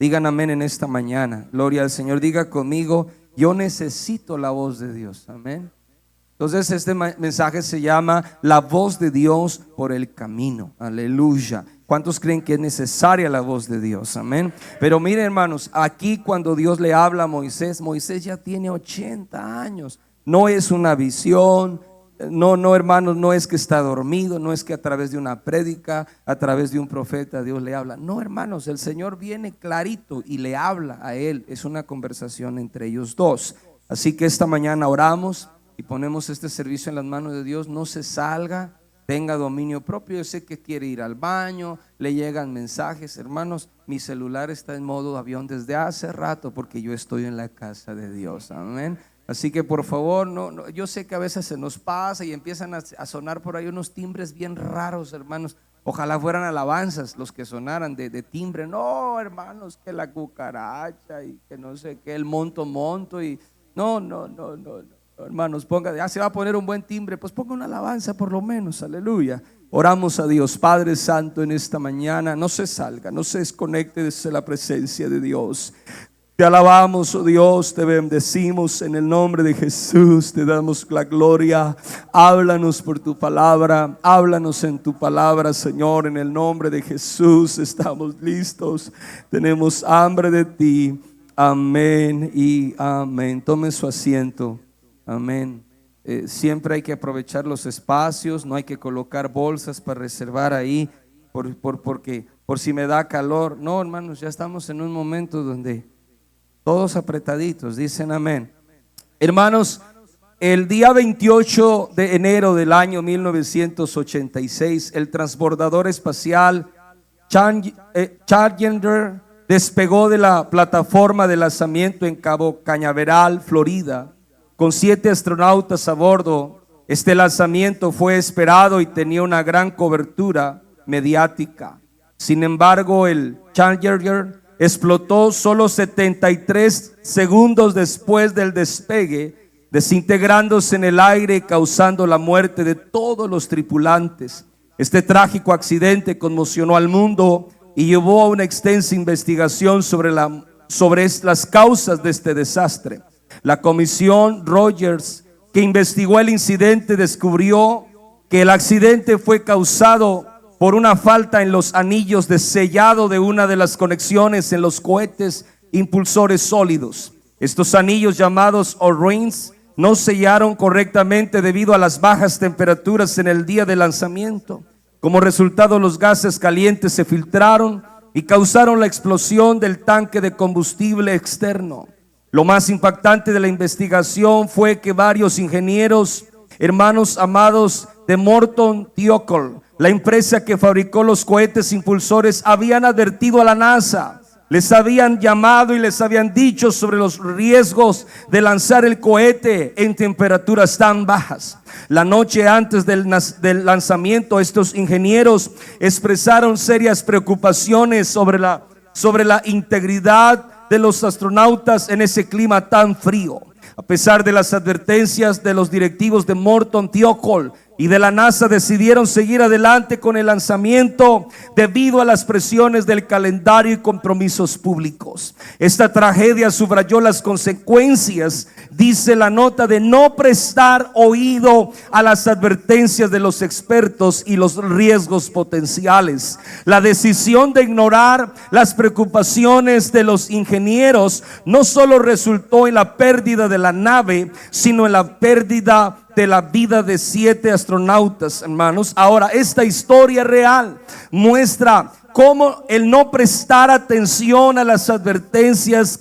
Digan amén en esta mañana. Gloria al Señor. Diga conmigo, yo necesito la voz de Dios. Amén. Entonces este mensaje se llama la voz de Dios por el camino. Aleluya. ¿Cuántos creen que es necesaria la voz de Dios? Amén. Pero miren, hermanos, aquí cuando Dios le habla a Moisés, Moisés ya tiene 80 años. No es una visión. No, hermanos, no es que está dormido, no es que a través de una prédica, a través de un profeta Dios le habla. No, hermanos, el Señor viene clarito y le habla a él. Es una conversación entre ellos dos. Así que esta mañana oramos y ponemos este servicio en las manos de Dios. No se salga, tenga dominio propio. Yo sé que quiere ir al baño, le llegan mensajes. Hermanos, mi celular está en modo avión desde hace rato porque yo estoy en la casa de Dios. Amén. Así que por favor, no, yo sé que a veces se nos pasa y empiezan a sonar por ahí unos timbres bien raros, hermanos. Ojalá fueran alabanzas los que sonaran de timbre. No, hermanos, que la cucaracha y que no sé qué, el monto y no. Hermanos, ponga, ya se va a poner un buen timbre, pues ponga una alabanza por lo menos. Aleluya. Oramos a Dios. Padre Santo, en esta mañana no se salga, no se desconecte desde la presencia de Dios. Te alabamos, oh Dios, te bendecimos en el nombre de Jesús, te damos la gloria. Háblanos por tu palabra, háblanos en tu palabra, Señor, en el nombre de Jesús. Estamos listos, tenemos hambre de ti. Amén y amén. Tome su asiento. Amén. Siempre hay que aprovechar los espacios, no hay que colocar bolsas para reservar ahí porque por si me da calor. No, hermanos, ya estamos en un momento donde todos apretaditos, dicen amén. Hermanos, el día 28 de enero del año 1986, el transbordador espacial Challenger despegó de la plataforma de lanzamiento en Cabo Cañaveral, Florida, con 7 astronautas a bordo. Este lanzamiento fue esperado y tenía una gran cobertura mediática. Sin embargo, el Challenger explotó solo 73 segundos después del despegue, desintegrándose en el aire y causando la muerte de todos los tripulantes. Este trágico accidente conmocionó al mundo y llevó a una extensa investigación sobre las causas de este desastre. La comisión Rogers, que investigó el incidente, descubrió que el accidente fue causado por una falta en los anillos de sellado de una de las conexiones en los cohetes impulsores sólidos. Estos anillos, llamados O-rings, no sellaron correctamente debido a las bajas temperaturas en el día de lanzamiento. Como resultado, los gases calientes se filtraron y causaron la explosión del tanque de combustible externo. Lo más impactante de la investigación fue que varios ingenieros, hermanos amados de Morton Thiokol, la empresa que fabricó los cohetes impulsores, habían advertido a la NASA. Les habían llamado y les habían dicho sobre los riesgos de lanzar el cohete en temperaturas tan bajas. La noche antes del lanzamiento, estos ingenieros expresaron serias preocupaciones sobre la integridad de los astronautas en ese clima tan frío. A pesar de las advertencias de los directivos de Morton Thiokol y de la NASA, decidieron seguir adelante con el lanzamiento debido a las presiones del calendario y compromisos públicos. Esta tragedia subrayó las consecuencias, dice la nota, de no prestar oído a las advertencias de los expertos y los riesgos potenciales. La decisión de ignorar las preocupaciones de los ingenieros no solo resultó en la pérdida de la nave, sino en la pérdida de la vida de 7 astronautas, hermanos. Ahora, esta historia real muestra cómo el no prestar atención a las advertencias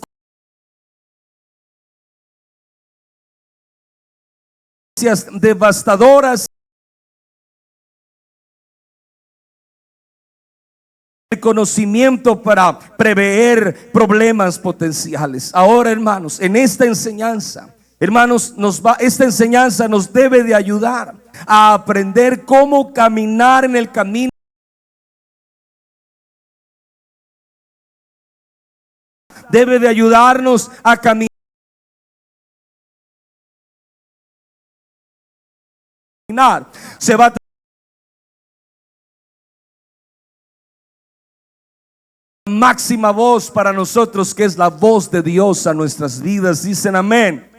devastadoras, el conocimiento para prever problemas potenciales. Ahora, hermanos, en esta enseñanza, hermanos, esta enseñanza nos debe de ayudar a aprender cómo caminar en el camino. Debe de ayudarnos a caminar. Se va a máxima voz para nosotros, que es la voz de Dios a nuestras vidas. Dicen amén.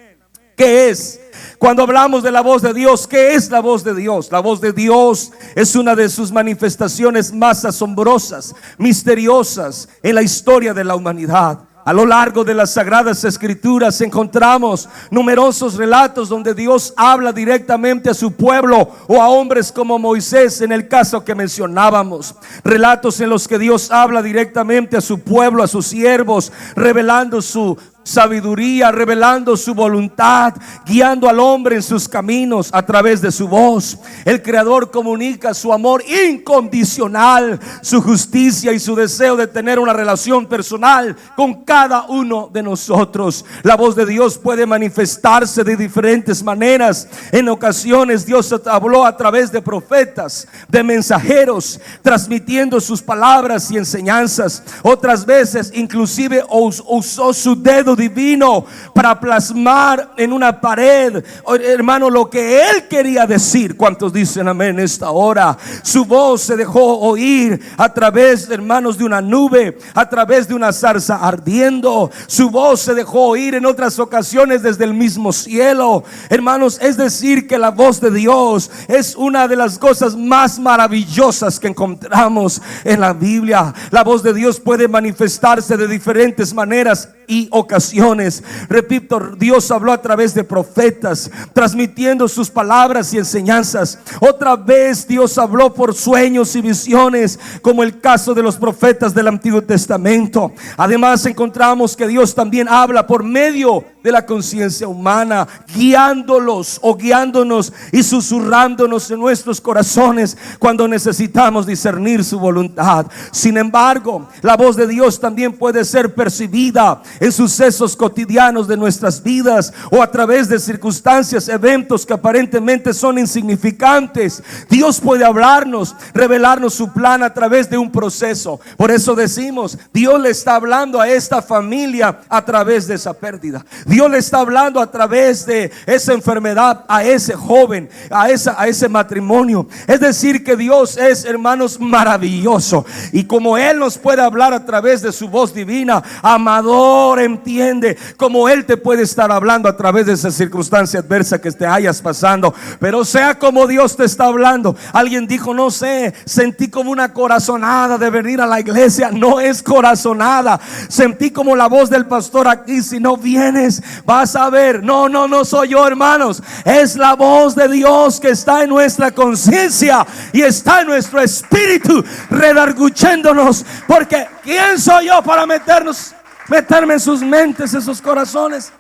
¿Qué es? Cuando hablamos de la voz de Dios, ¿qué es la voz de Dios? La voz de Dios es una de sus manifestaciones más asombrosas, misteriosas en la historia de la humanidad. A lo largo de las Sagradas Escrituras encontramos numerosos relatos donde Dios habla directamente a su pueblo o a hombres como Moisés, en el caso que mencionábamos. Relatos en los que Dios habla directamente a su pueblo, a sus siervos, revelando su sabiduría, revelando su voluntad, guiando al hombre en sus caminos a través de su voz. El Creador comunica su amor incondicional, su justicia y su deseo de tener una relación personal con cada uno de nosotros. La voz de Dios puede manifestarse de diferentes maneras. En ocasiones Dios habló a través de profetas, de mensajeros, transmitiendo sus palabras y enseñanzas. Otras veces inclusive usó su dedo divino para plasmar en una pared, hermano, lo que él quería decir. ¿Cuántos dicen amén esta hora? Su voz se dejó oír a través, hermanos, de una nube, a través de una zarza ardiendo. Su voz se dejó oír en otras ocasiones desde el mismo cielo. Hermanos, es decir que la voz de Dios es una de las cosas más maravillosas que encontramos en la Biblia. La voz de Dios puede manifestarse de diferentes maneras y ocasiones. Repito, Dios habló a través de profetas, transmitiendo sus palabras y enseñanzas. Otra vez Dios habló por sueños y visiones, como el caso de los profetas del Antiguo Testamento. Además encontramos que Dios también habla por medio de la conciencia humana, guiándolos o guiándonos y susurrándonos en nuestros corazones cuando necesitamos discernir su voluntad. Sin embargo, la voz de Dios también puede ser percibida en sucesos cotidianos de nuestras vidas o a través de circunstancias, eventos que aparentemente son insignificantes. Dios puede hablarnos, revelarnos su plan a través de un proceso. Por eso decimos, Dios le está hablando a esta familia a través de esa pérdida. Dios le está hablando a través de esa enfermedad, a ese joven, a ese matrimonio. Es decir que Dios es, hermanos, maravilloso. Y como Él nos puede hablar a través de su voz divina, amador, entiende como Él te puede estar hablando a través de esa circunstancia adversa que te hayas pasando. Pero sea como Dios te está hablando. Alguien dijo, no sé, sentí como una corazonada de venir a la iglesia. No es corazonada. Sentí como la voz del pastor aquí. Si no vienes, vas a ver. No soy yo, hermanos. Es la voz de Dios que está en nuestra conciencia y está en nuestro espíritu, redarguyéndonos. Porque ¿quién soy yo para meterme en sus mentes, en sus corazones?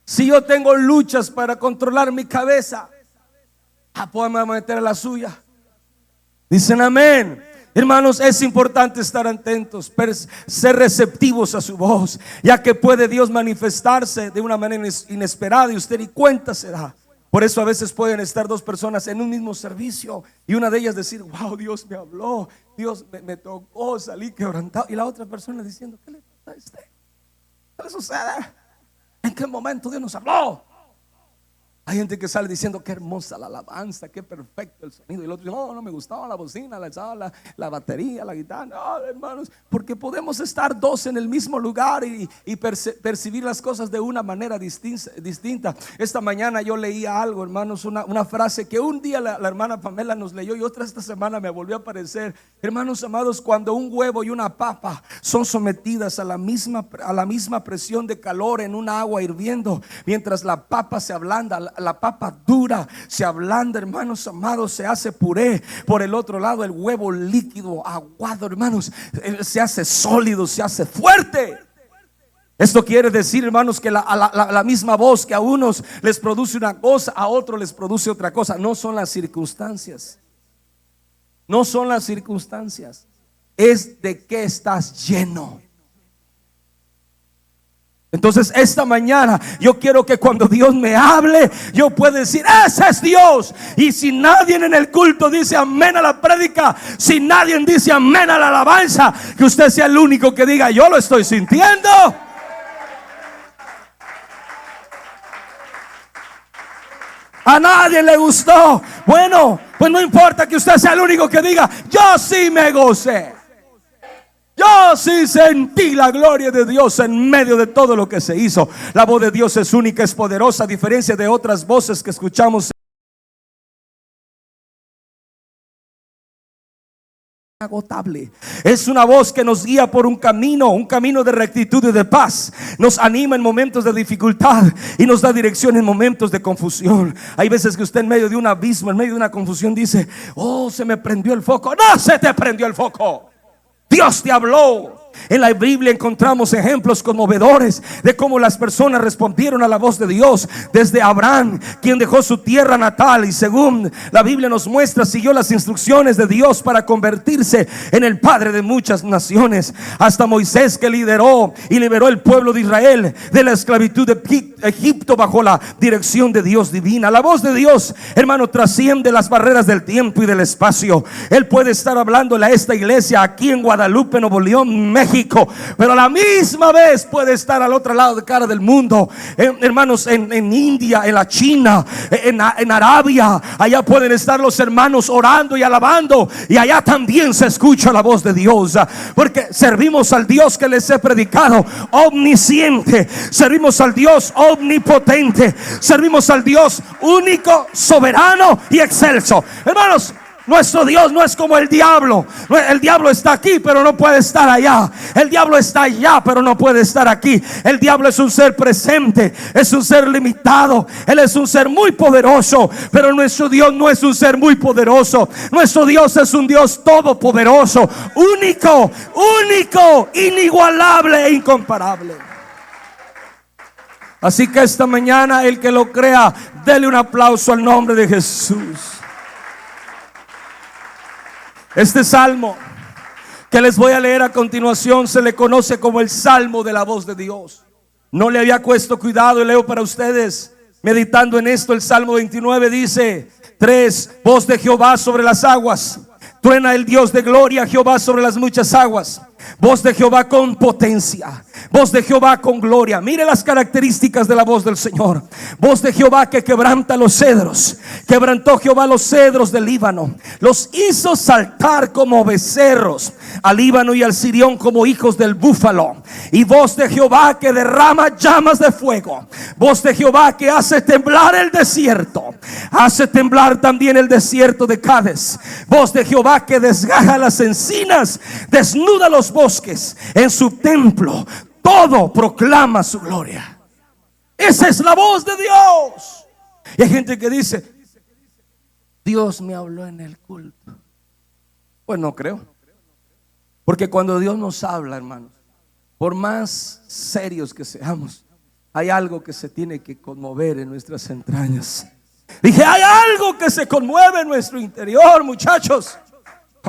Si yo tengo luchas para controlar mi cabeza, puedo meter a la suya. Dicen amén. Hermanos, es importante estar atentos, ser receptivos a su voz, ya que puede Dios manifestarse de una manera inesperada y usted ni cuenta se da. Por eso a veces pueden estar dos personas en un mismo servicio y una de ellas decir, wow, Dios me habló, Dios me tocó, salí quebrantado. Y la otra persona diciendo, ¿qué le pasa a usted? ¿Qué le sucede? ¿En qué momento Dios nos habló? Hay gente que sale diciendo, qué hermosa la alabanza, qué perfecto el sonido. Y el otro dice, no me gustaba la bocina, la batería, la guitarra. No, hermanos, porque podemos estar dos en el mismo lugar y percibir las cosas de una manera distinta. Esta mañana yo leía algo, hermanos, una frase que un día la hermana Pamela nos leyó y otra esta semana me volvió a aparecer. Hermanos amados, cuando un huevo y una papa son sometidas a la misma presión de calor en un agua hirviendo, mientras la papa se ablanda, la papa dura se ablanda, hermanos amados, se hace puré. Por el otro lado, el huevo líquido, aguado, hermanos, se hace sólido, se hace fuerte. Esto quiere decir, hermanos, que la misma voz que a unos les produce una cosa, a otros les produce otra cosa. No son las circunstancias. No son las circunstancias. Es de qué estás lleno. Entonces esta mañana yo quiero que cuando Dios me hable, yo pueda decir, ese es Dios. Y si nadie en el culto dice amén a la prédica, si nadie dice amén a la alabanza, que usted sea el único que diga, yo lo estoy sintiendo. A nadie le gustó. Bueno, pues no importa que usted sea el único que diga, yo sí me gocé. Yo sí sentí la gloria de Dios en medio de todo lo que se hizo. La voz de Dios es única, es poderosa, a diferencia de otras voces que escuchamos. Agotable. Es una voz que nos guía por un camino de rectitud y de paz. Nos anima en momentos de dificultad y nos da dirección en momentos de confusión. Hay veces que usted en medio de un abismo, en medio de una confusión dice: oh, se me prendió el foco. No se te prendió el foco. Dios te habló. En la Biblia encontramos ejemplos conmovedores de cómo las personas respondieron a la voz de Dios. Desde Abraham, quien dejó su tierra natal y, según la Biblia nos muestra, siguió las instrucciones de Dios para convertirse en el padre de muchas naciones, hasta Moisés, que lideró y liberó el pueblo de Israel de la esclavitud de Egipto bajo la dirección de Dios divina. La voz de Dios, hermano, trasciende las barreras del tiempo y del espacio. Él puede estar hablándole a esta iglesia aquí en Guadalupe, Nuevo León, México, pero a la misma vez puede estar al otro lado de cara del mundo, hermanos, en India, en la China, en Arabia. Allá pueden estar los hermanos orando y alabando, y allá también se escucha la voz de Dios, porque servimos al Dios que les he predicado, omnisciente. Servimos al Dios omnipotente. Servimos al Dios único, soberano y excelso. Hermanos, nuestro Dios no es como el diablo. El diablo está aquí, pero no puede estar allá. El diablo está allá, pero no puede estar aquí. El diablo es un ser presente, es un ser limitado. Él es un ser muy poderoso, pero nuestro Dios no es un ser muy poderoso. Nuestro Dios es un Dios todopoderoso, único, inigualable e incomparable. Así que esta mañana, el que lo crea, dele un aplauso al nombre de Jesús. Este salmo que les voy a leer a continuación se le conoce como el Salmo de la voz de Dios. No le había puesto cuidado y leo para ustedes, meditando en esto. El Salmo 29 dice: 3. Voz de Jehová sobre las aguas. Truena el Dios de gloria, Jehová sobre las muchas aguas. Voz de Jehová con potencia, voz de Jehová con gloria. Mire las características de la voz del Señor. Voz de Jehová que quebranta los cedros. Quebrantó Jehová los cedros del Líbano, los hizo saltar como becerros, al Líbano y al Sirión como hijos del búfalo. Y voz de Jehová que derrama llamas de fuego. Voz de Jehová que hace temblar el desierto, hace temblar también el desierto de Cades. Voz de Jehová que desgaja las encinas, desnuda los bosques. En su templo todo proclama su gloria. Esa es la voz de Dios. Y hay gente que dice: Dios me habló en el culto. Pues no creo, porque cuando Dios nos habla, hermanos, por más serios que seamos, hay algo que se tiene que conmover en nuestras entrañas. Dije, hay algo que se conmueve en nuestro interior, muchachos.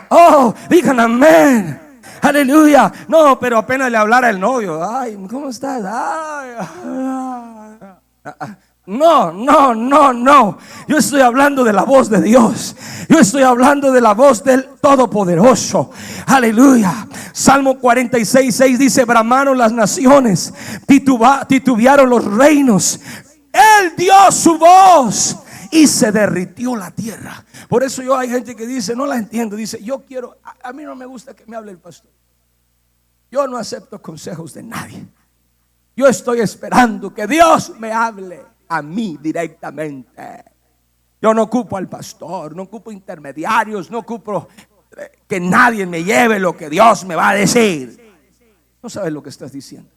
Oh, digan amén. Aleluya. No, pero apenas le hablara el novio: ay, ¿cómo estás? No. Yo estoy hablando de la voz de Dios. Yo estoy hablando de la voz del Todopoderoso. Aleluya. Salmo 46:6 dice: bramaron las naciones, titubearon los reinos. Él dio su voz y se derritió la tierra. Por eso hay gente que dice, no la entiendo, dice: yo quiero, a mí no me gusta que me hable el pastor. Yo no acepto consejos de nadie. Yo estoy esperando que Dios me hable a mí directamente. Yo no ocupo al pastor, no ocupo intermediarios, no ocupo que nadie me lleve lo que Dios me va a decir. No sabes lo que estás diciendo.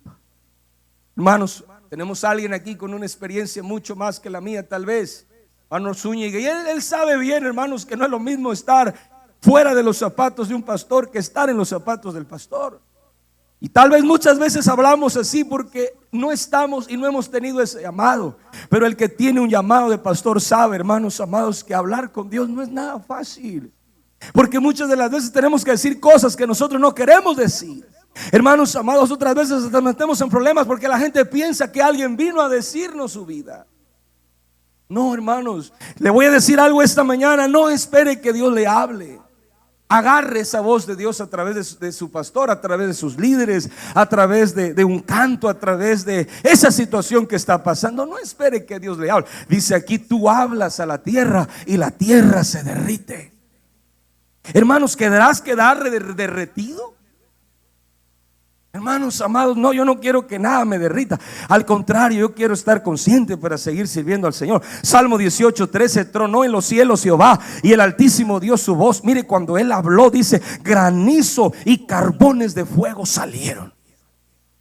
Hermanos, tenemos a alguien aquí con una experiencia mucho más que la mía, tal vez, hermano Zúñiga, y él sabe bien, hermanos, que no es lo mismo estar fuera de los zapatos de un pastor que estar en los zapatos del pastor. Y tal vez muchas veces hablamos así porque no estamos y no hemos tenido ese llamado. Pero el que tiene un llamado de pastor sabe, hermanos amados, que hablar con Dios no es nada fácil, porque muchas de las veces tenemos que decir cosas que nosotros no queremos decir. Hermanos amados, otras veces nos metemos en problemas porque la gente piensa que alguien vino a decirnos su vida. No, hermanos, le voy a decir algo esta mañana: no espere que Dios le hable. Agarre esa voz de Dios a través de su pastor, a través de sus líderes, a través de un canto, a través de esa situación que está pasando. No espere que Dios le hable. Dice aquí: tú hablas a la tierra y la tierra se derrite. Hermanos, ¿quedarás quedar derretido? Hermanos amados, no, yo no quiero que nada me derrita. Al contrario, yo quiero estar consciente para seguir sirviendo al Señor. Salmo 18:13, tronó en los cielos Jehová y el Altísimo dio su voz. Mire, cuando Él habló, dice, granizo y carbones de fuego salieron.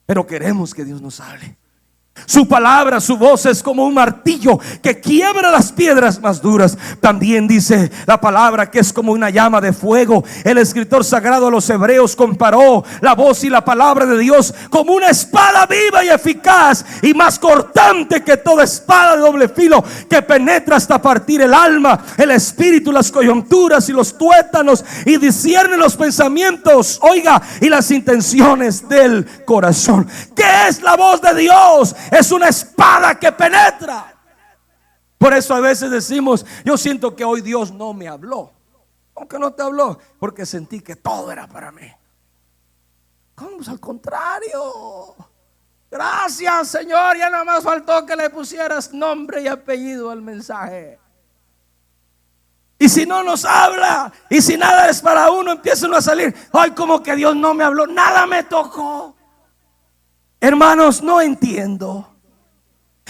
Pero queremos que Dios nos hable. Su palabra, su voz es como un martillo que quiebra las piedras más duras. También dice la palabra que es como una llama de fuego. El escritor sagrado a los hebreos comparó la voz y la palabra de Dios como una espada viva y eficaz y más cortante que toda espada de doble filo, que penetra hasta partir el alma, el espíritu, las coyunturas y los tuétanos, y discierne los pensamientos, oiga, y las intenciones del corazón. ¿Qué es la voz de Dios? Es una espada que penetra. Por eso a veces decimos, yo siento que hoy Dios no me habló. ¿Cómo que no te habló? Porque sentí que todo era para mí. ¿Cómo? Al contrario. Gracias, Señor. Ya nada más faltó que le pusieras nombre y apellido al mensaje. Y si no nos habla, y si nada es para uno, empiezan a salir, ay, como que Dios no me habló, nada me tocó. Hermanos, no entiendo.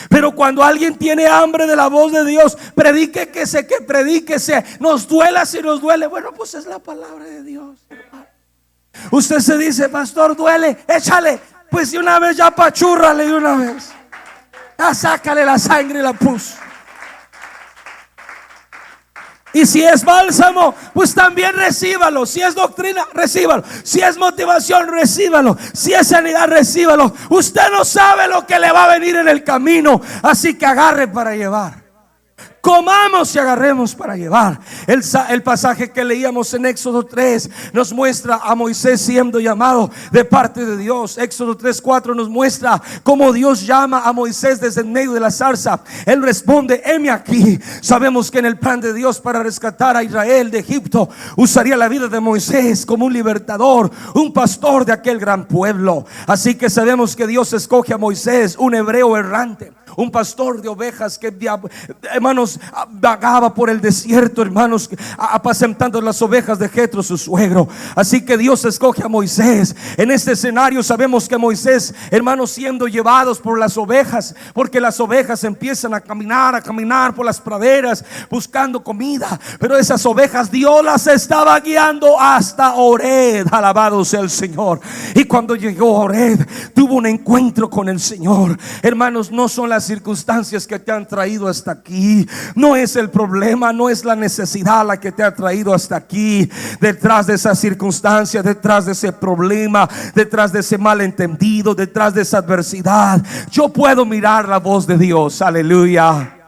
Pero cuando alguien tiene hambre de la voz de Dios, predíquese, nos duela si nos duele. Bueno, pues es la palabra de Dios, hermano. Usted se dice, pastor, duele, échale. Pues de una vez ya pachúrrale de una vez. Ya sácale la sangre y la pus. Y si es bálsamo, pues también recíbalo. Si es doctrina, recíbalo. Si es motivación, recíbalo. Si es sanidad, recíbalo. Usted no sabe lo que le va a venir en el camino, así que agarre para llevar. Comamos y agarremos para llevar. El pasaje que leíamos en Éxodo 3 nos muestra a Moisés siendo llamado de parte de Dios. Éxodo 3:4 nos muestra cómo Dios llama a Moisés desde el medio de la zarza. Él responde, heme aquí. Sabemos que en el plan de Dios para rescatar a Israel de Egipto, usaría la vida de Moisés como un libertador, un pastor de aquel gran pueblo. Así que sabemos que Dios escoge a Moisés, un hebreo errante, un pastor de ovejas que, hermanos, vagaba por el desierto, hermanos, apacentando las ovejas de Jetro, su suegro. Así que Dios escoge a Moisés. En este escenario sabemos que Moisés, hermanos, siendo llevados por las ovejas, porque las ovejas empiezan a caminar por las praderas buscando comida, pero esas ovejas Dios las estaba guiando hasta Horeb. Alabado sea el Señor. Y cuando llegó a Horeb, tuvo un encuentro con el Señor. Hermanos, no son las circunstancias que te han traído hasta aquí, no es el problema, no es la necesidad la que te ha traído hasta aquí. Detrás de esa circunstancia, detrás de ese problema, detrás de ese malentendido, detrás de esa adversidad, yo puedo mirar la voz de Dios. Aleluya.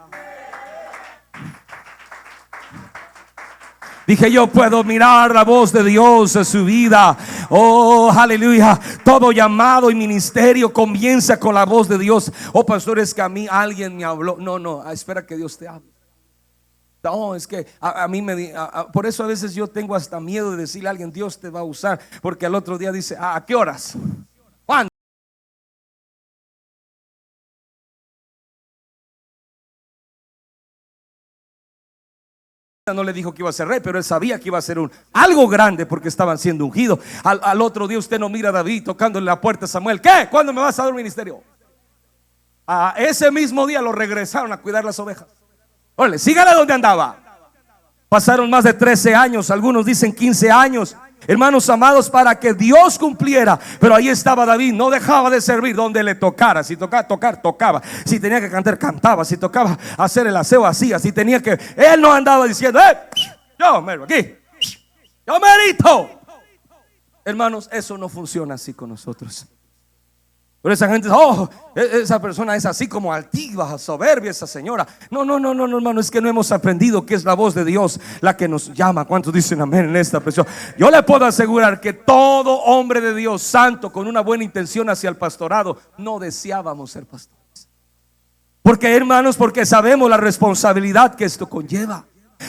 Dije, yo puedo mirar la voz de Dios en su vida. Oh, aleluya. Todo llamado y ministerio comienza con la voz de Dios. Oh, pastor, es que a mí alguien me habló. No, espera que Dios te hable. No, es que a mí por eso a veces yo tengo hasta miedo de decirle a alguien, Dios te va a usar, porque al otro día dice, ¿a qué horas? ¿Cuándo? No le dijo que iba a ser rey, pero él sabía que iba a ser algo grande, porque estaban siendo ungidos. Al otro día usted no mira a David tocándole la puerta a Samuel. ¿Qué? ¿Cuándo me vas a dar un ministerio? A ese mismo día lo regresaron a cuidar las ovejas. Órale, sígale donde andaba. Pasaron más de 13 años, algunos dicen 15 años, hermanos amados, para que Dios cumpliera. Pero ahí estaba David, no dejaba de servir donde le tocara. Si tocaba tocar, tocaba. Si tenía que cantar, cantaba. Si tocaba hacer el aseo, hacía. Si tenía que, él no andaba diciendo, yo mero aquí, yo merito. Hermanos, eso no funciona así con nosotros. Pero esa gente, esa persona es así como altiva, soberbia, esa señora. No, hermano, es que no hemos aprendido que es la voz de Dios la que nos llama. ¿Cuántos dicen amén en esta presión? Yo le puedo asegurar que todo hombre de Dios santo con una buena intención hacia el pastorado no deseábamos ser pastores. Porque, hermanos, porque sabemos la responsabilidad que esto conlleva.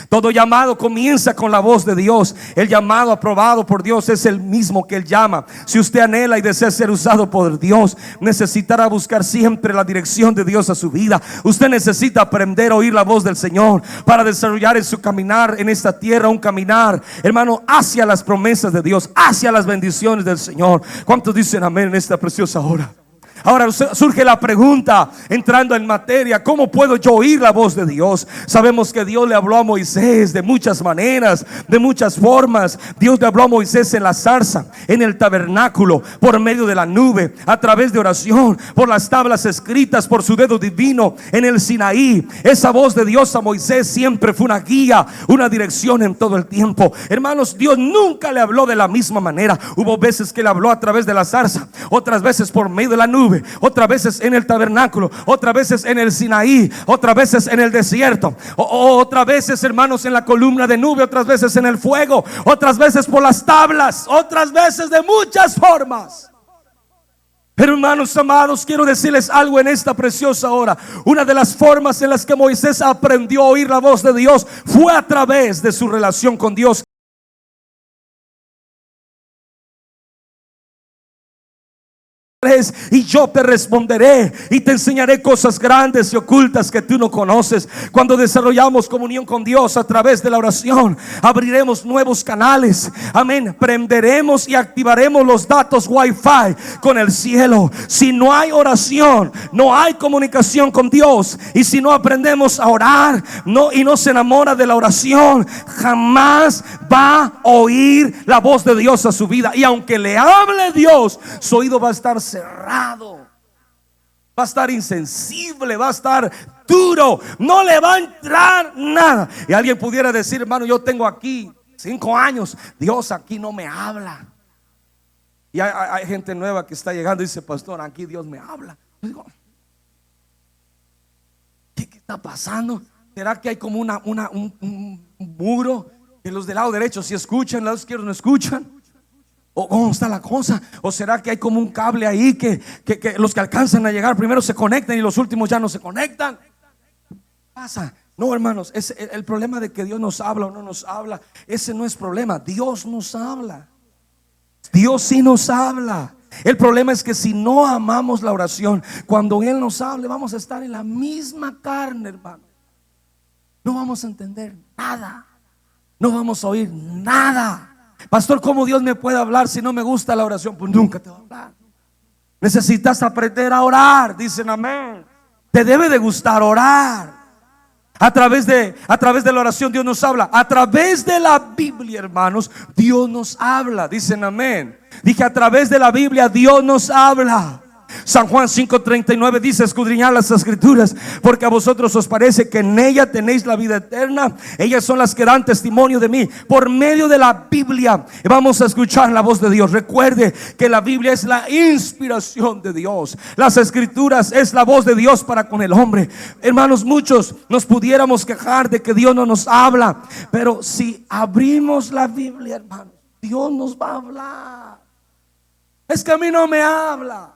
Todo llamado comienza con la voz de Dios. El llamado aprobado por Dios es el mismo que Él llama. Si usted anhela y desea ser usado por Dios, necesitará buscar siempre la dirección de Dios a su vida. Usted necesita aprender a oír la voz del Señor para desarrollar en su caminar en esta tierra un caminar, hermano, hacia las promesas de Dios, hacia las bendiciones del Señor. ¿Cuántos dicen amén en esta preciosa hora? Ahora surge la pregunta, entrando en materia: ¿cómo puedo yo oír la voz de Dios? Sabemos que Dios le habló a Moisés de muchas maneras, de muchas formas. Dios le habló a Moisés en la zarza, en el tabernáculo, por medio de la nube, a través de oración, por las tablas escritas, por su dedo divino en el Sinaí. Esa voz de Dios a Moisés siempre fue una guía, una dirección en todo el tiempo. Hermanos, Dios nunca le habló de la misma manera. Hubo veces que le habló a través de la zarza, otras veces por medio de la nube, otras veces en el tabernáculo, otras veces en el Sinaí, otras veces en el desierto, otras veces, hermanos, en la columna de nube, otras veces en el fuego, otras veces por las tablas, otras veces de muchas formas. Pero hermanos amados, quiero decirles algo en esta preciosa hora. Una de las formas en las que Moisés aprendió a oír la voz de Dios fue a través de su relación con Dios. Y yo te responderé y te enseñaré cosas grandes y ocultas que tú no conoces. Cuando desarrollamos comunión con Dios a través de la oración, abriremos nuevos canales. Amén. Prenderemos y activaremos los datos Wi-Fi con el cielo. Si no hay oración, no hay comunicación con Dios. Y si no aprendemos a orar, y no se enamora de la oración, jamás va a oír la voz de Dios a su vida. Y aunque le hable Dios, su oído va a estar cerrado, va a estar insensible, va a estar duro, no le va a entrar nada. Y alguien pudiera decir: hermano, yo tengo aquí 5 años, Dios aquí no me habla. Y hay gente nueva que está llegando y dice: pastor, aquí Dios me habla. Yo digo: ¿qué está pasando? ¿Será que hay como un muro? Que los del lado derecho sí escuchan, los izquierdos no escuchan. ¿O cómo está la cosa? ¿O será que hay como un cable ahí que los que alcanzan a llegar primero se conectan y los últimos ya no se conectan? ¿Qué pasa? No, hermanos, el problema de que Dios nos habla o no nos habla, ese no es problema. Dios nos habla. Dios sí nos habla. El problema es que si no amamos la oración, cuando Él nos hable, vamos a estar en la misma carne, hermano. No vamos a entender nada. No vamos a oír nada. Pastor, ¿cómo Dios me puede hablar si no me gusta la oración? Pues nunca te va a hablar. Necesitas aprender a orar. Dicen amén. Te debe de gustar orar. A través de la oración Dios nos habla. A través de la Biblia, hermanos, Dios nos habla. Dicen amén. Dije, a través de la Biblia Dios nos habla. San Juan 5:39 dice: escudriñad las escrituras, porque a vosotros os parece que en ella tenéis la vida eterna. Ellas son las que dan testimonio de mí. Por medio de la Biblia vamos a escuchar la voz de Dios. Recuerde que la Biblia es la inspiración de Dios. Las escrituras es la voz de Dios para con el hombre. Hermanos, muchos nos pudiéramos quejar de que Dios no nos habla, pero si abrimos la Biblia, hermanos, Dios nos va a hablar. Es que a mí no me habla.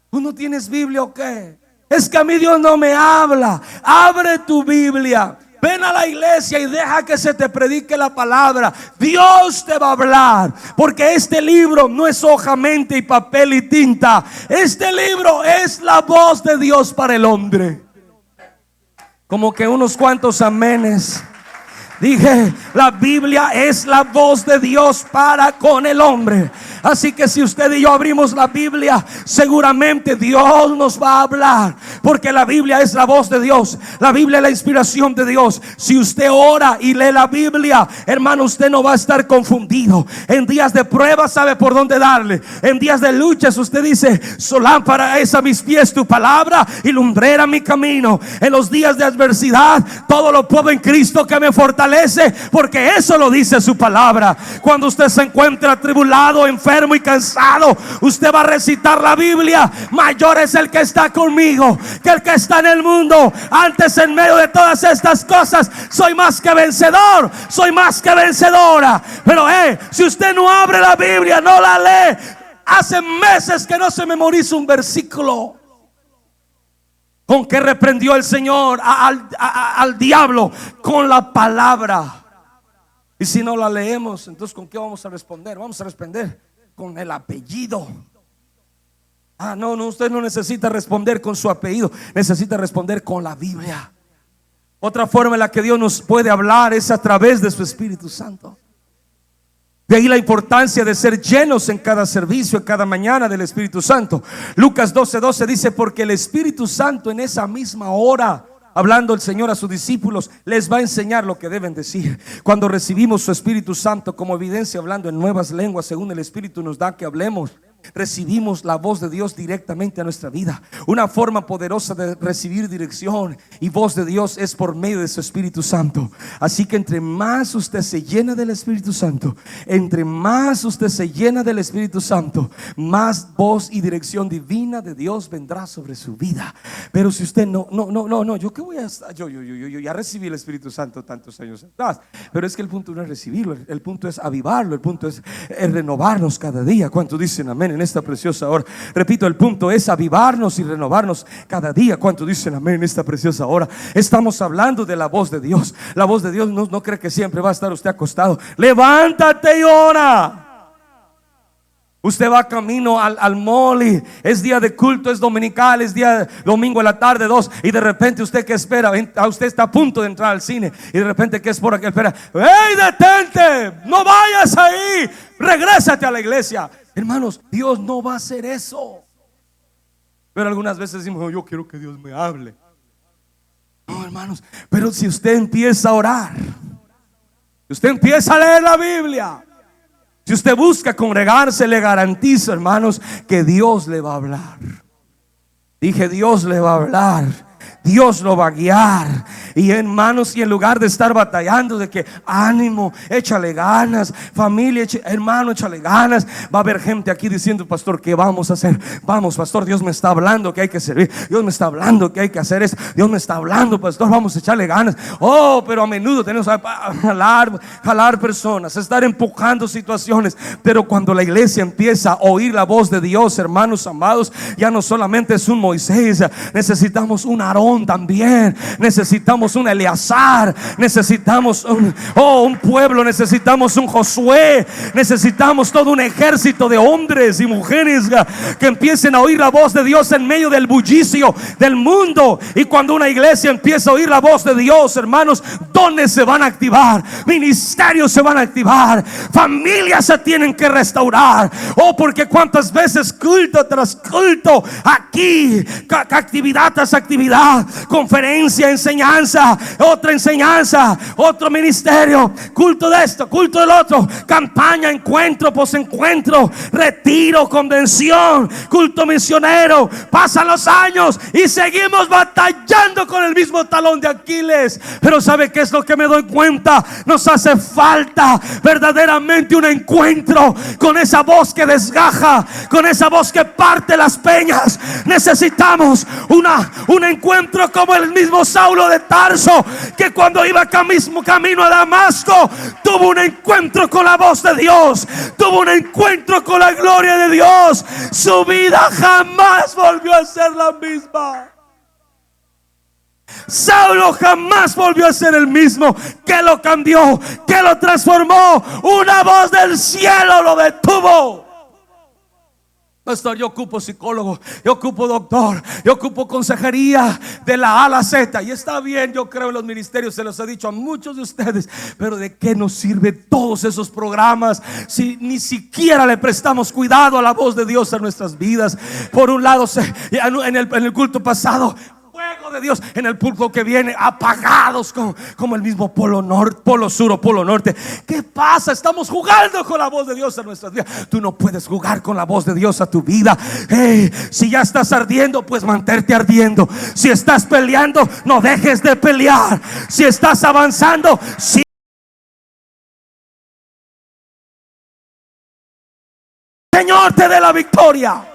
¿Tú no tienes Biblia o qué? Es que a mí Dios no me habla. Abre tu Biblia, ven a la iglesia y deja que se te predique la palabra. Dios te va a hablar, porque este libro no es hoja, mente y papel y tinta. Este libro es la voz de Dios para el hombre. Como que unos cuantos amenes. Dije, la Biblia es la voz de Dios para con el hombre. Así que si usted y yo abrimos la Biblia, seguramente Dios nos va a hablar, porque la Biblia es la voz de Dios. La Biblia es la inspiración de Dios. Si usted ora y lee la Biblia, hermano, usted no va a estar confundido. En días de prueba sabe por dónde darle. En días de luchas usted dice: su lámpara es a mis pies tu palabra y lumbrera mi camino. En los días de adversidad, todo lo puedo en Cristo que me fortalece, porque eso lo dice su palabra. Cuando usted se encuentra atribulado, enfermo y cansado, usted va a recitar la Biblia: mayor es el que está conmigo que el que está en el mundo. Antes, en medio de todas estas cosas, soy más que vencedor, soy más que vencedora. Pero si usted no abre la Biblia, no la lee, hace meses que no se memoriza un versículo. ¿Con qué reprendió el Señor al diablo? Con la palabra. Y si no la leemos, entonces ¿con qué vamos a responder? Vamos a responder con el apellido. No, usted no necesita responder con su apellido, necesita responder con la Biblia. Otra forma en la que Dios nos puede hablar es a través de su Espíritu Santo. De ahí la importancia de ser llenos en cada servicio, en cada mañana del Espíritu Santo. Lucas 12:12 dice: porque el Espíritu Santo en esa misma hora, hablando el Señor a sus discípulos, les va a enseñar lo que deben decir. Cuando recibimos su Espíritu Santo como evidencia, hablando en nuevas lenguas según el Espíritu nos da que hablemos, recibimos la voz de Dios directamente a nuestra vida. Una forma poderosa de recibir dirección y voz de Dios es por medio de su Espíritu Santo. Así que entre más usted se llena del Espíritu Santo, entre más usted se llena del Espíritu Santo, más voz y dirección divina de Dios vendrá sobre su vida. Pero si usted no, yo qué voy a estar, yo ya recibí el Espíritu Santo tantos años atrás, pero es que el punto no es recibirlo, el punto es avivarlo, el punto es renovarnos cada día. ¿Cuántos dicen amén en esta preciosa hora? Repito, el punto es avivarnos y renovarnos cada día. ¿Cuántos dicen amén en esta preciosa hora? Estamos hablando de la voz de Dios. La voz de Dios no cree que siempre va a estar usted acostado. Levántate y ora. Usted va camino al mall y es día de culto, es dominical, es día de domingo en la tarde 2, y de repente usted que espera, usted está a punto de entrar al cine y de repente que es por aquí espera, ¡hey, detente! No vayas ahí, regrésate a la iglesia. Hermanos, Dios no va a hacer eso. Pero algunas veces decimos: yo quiero que Dios me hable. No, hermanos, pero si usted empieza a orar, si usted empieza a leer la Biblia, si usted busca congregarse, le garantizo, hermanos, que Dios le va a hablar. Dije, Dios le va a hablar. Dios lo va a guiar. Y hermanos, y en lugar de estar batallando de que ánimo, échale ganas, familia, hermano, échale ganas, va a haber gente aquí diciendo: pastor, ¿qué vamos a hacer? Vamos, pastor, Dios me está hablando que hay que servir, Dios me está hablando que hay que hacer esto, Dios me está hablando, pastor, vamos a echarle ganas. Pero a menudo tenemos que jalar personas, estar empujando situaciones. Pero cuando la iglesia empieza a oír la voz de Dios, hermanos amados, ya no solamente es un Moisés, necesitamos un Aarón también, necesitamos un Eleazar, necesitamos un pueblo, necesitamos un Josué, necesitamos todo un ejército de hombres y mujeres que empiecen a oír la voz de Dios en medio del bullicio del mundo. Y cuando una iglesia empieza a oír la voz de Dios, hermanos, dones se van a activar, ministerios se van a activar, familias se tienen que restaurar. Porque cuántas veces culto tras culto, aquí actividad tras actividad, conferencia, enseñanza, otra enseñanza, otro ministerio, culto de esto, culto del otro, campaña, encuentro, posencuentro, retiro, convención, culto misionero. Pasan los años y seguimos batallando con el mismo talón de Aquiles. Pero ¿sabe qué es lo que me doy cuenta? Nos hace falta verdaderamente un encuentro con esa voz que desgaja, con esa voz que parte las peñas. Necesitamos un encuentro como el mismo Saulo de Tarso, que cuando iba camino a Damasco tuvo un encuentro con la voz de Dios, tuvo un encuentro con la gloria de Dios. Su vida jamás volvió a ser la misma. Saulo jamás volvió a ser el mismo. ¿Qué lo cambió? ¿Qué lo transformó? Una voz del cielo lo detuvo. Pastor, yo ocupo psicólogo, yo ocupo doctor, yo ocupo consejería de la A a la Z. Y está bien, yo creo en los ministerios, se los he dicho a muchos de ustedes. Pero ¿de qué nos sirve todos esos programas si ni siquiera le prestamos cuidado a la voz de Dios en nuestras vidas? Por un lado, en el culto pasado, fuego de Dios, en el pulpo que viene, apagados como el mismo polo norte, polo sur o polo norte. ¿Qué pasa? Estamos jugando con la voz de Dios en nuestras vidas. Tú no puedes jugar con la voz de Dios a tu vida. Si ya estás ardiendo, pues mantente ardiendo. Si estás peleando, no dejes de pelear. Si estás avanzando, si el Señor te dé la victoria.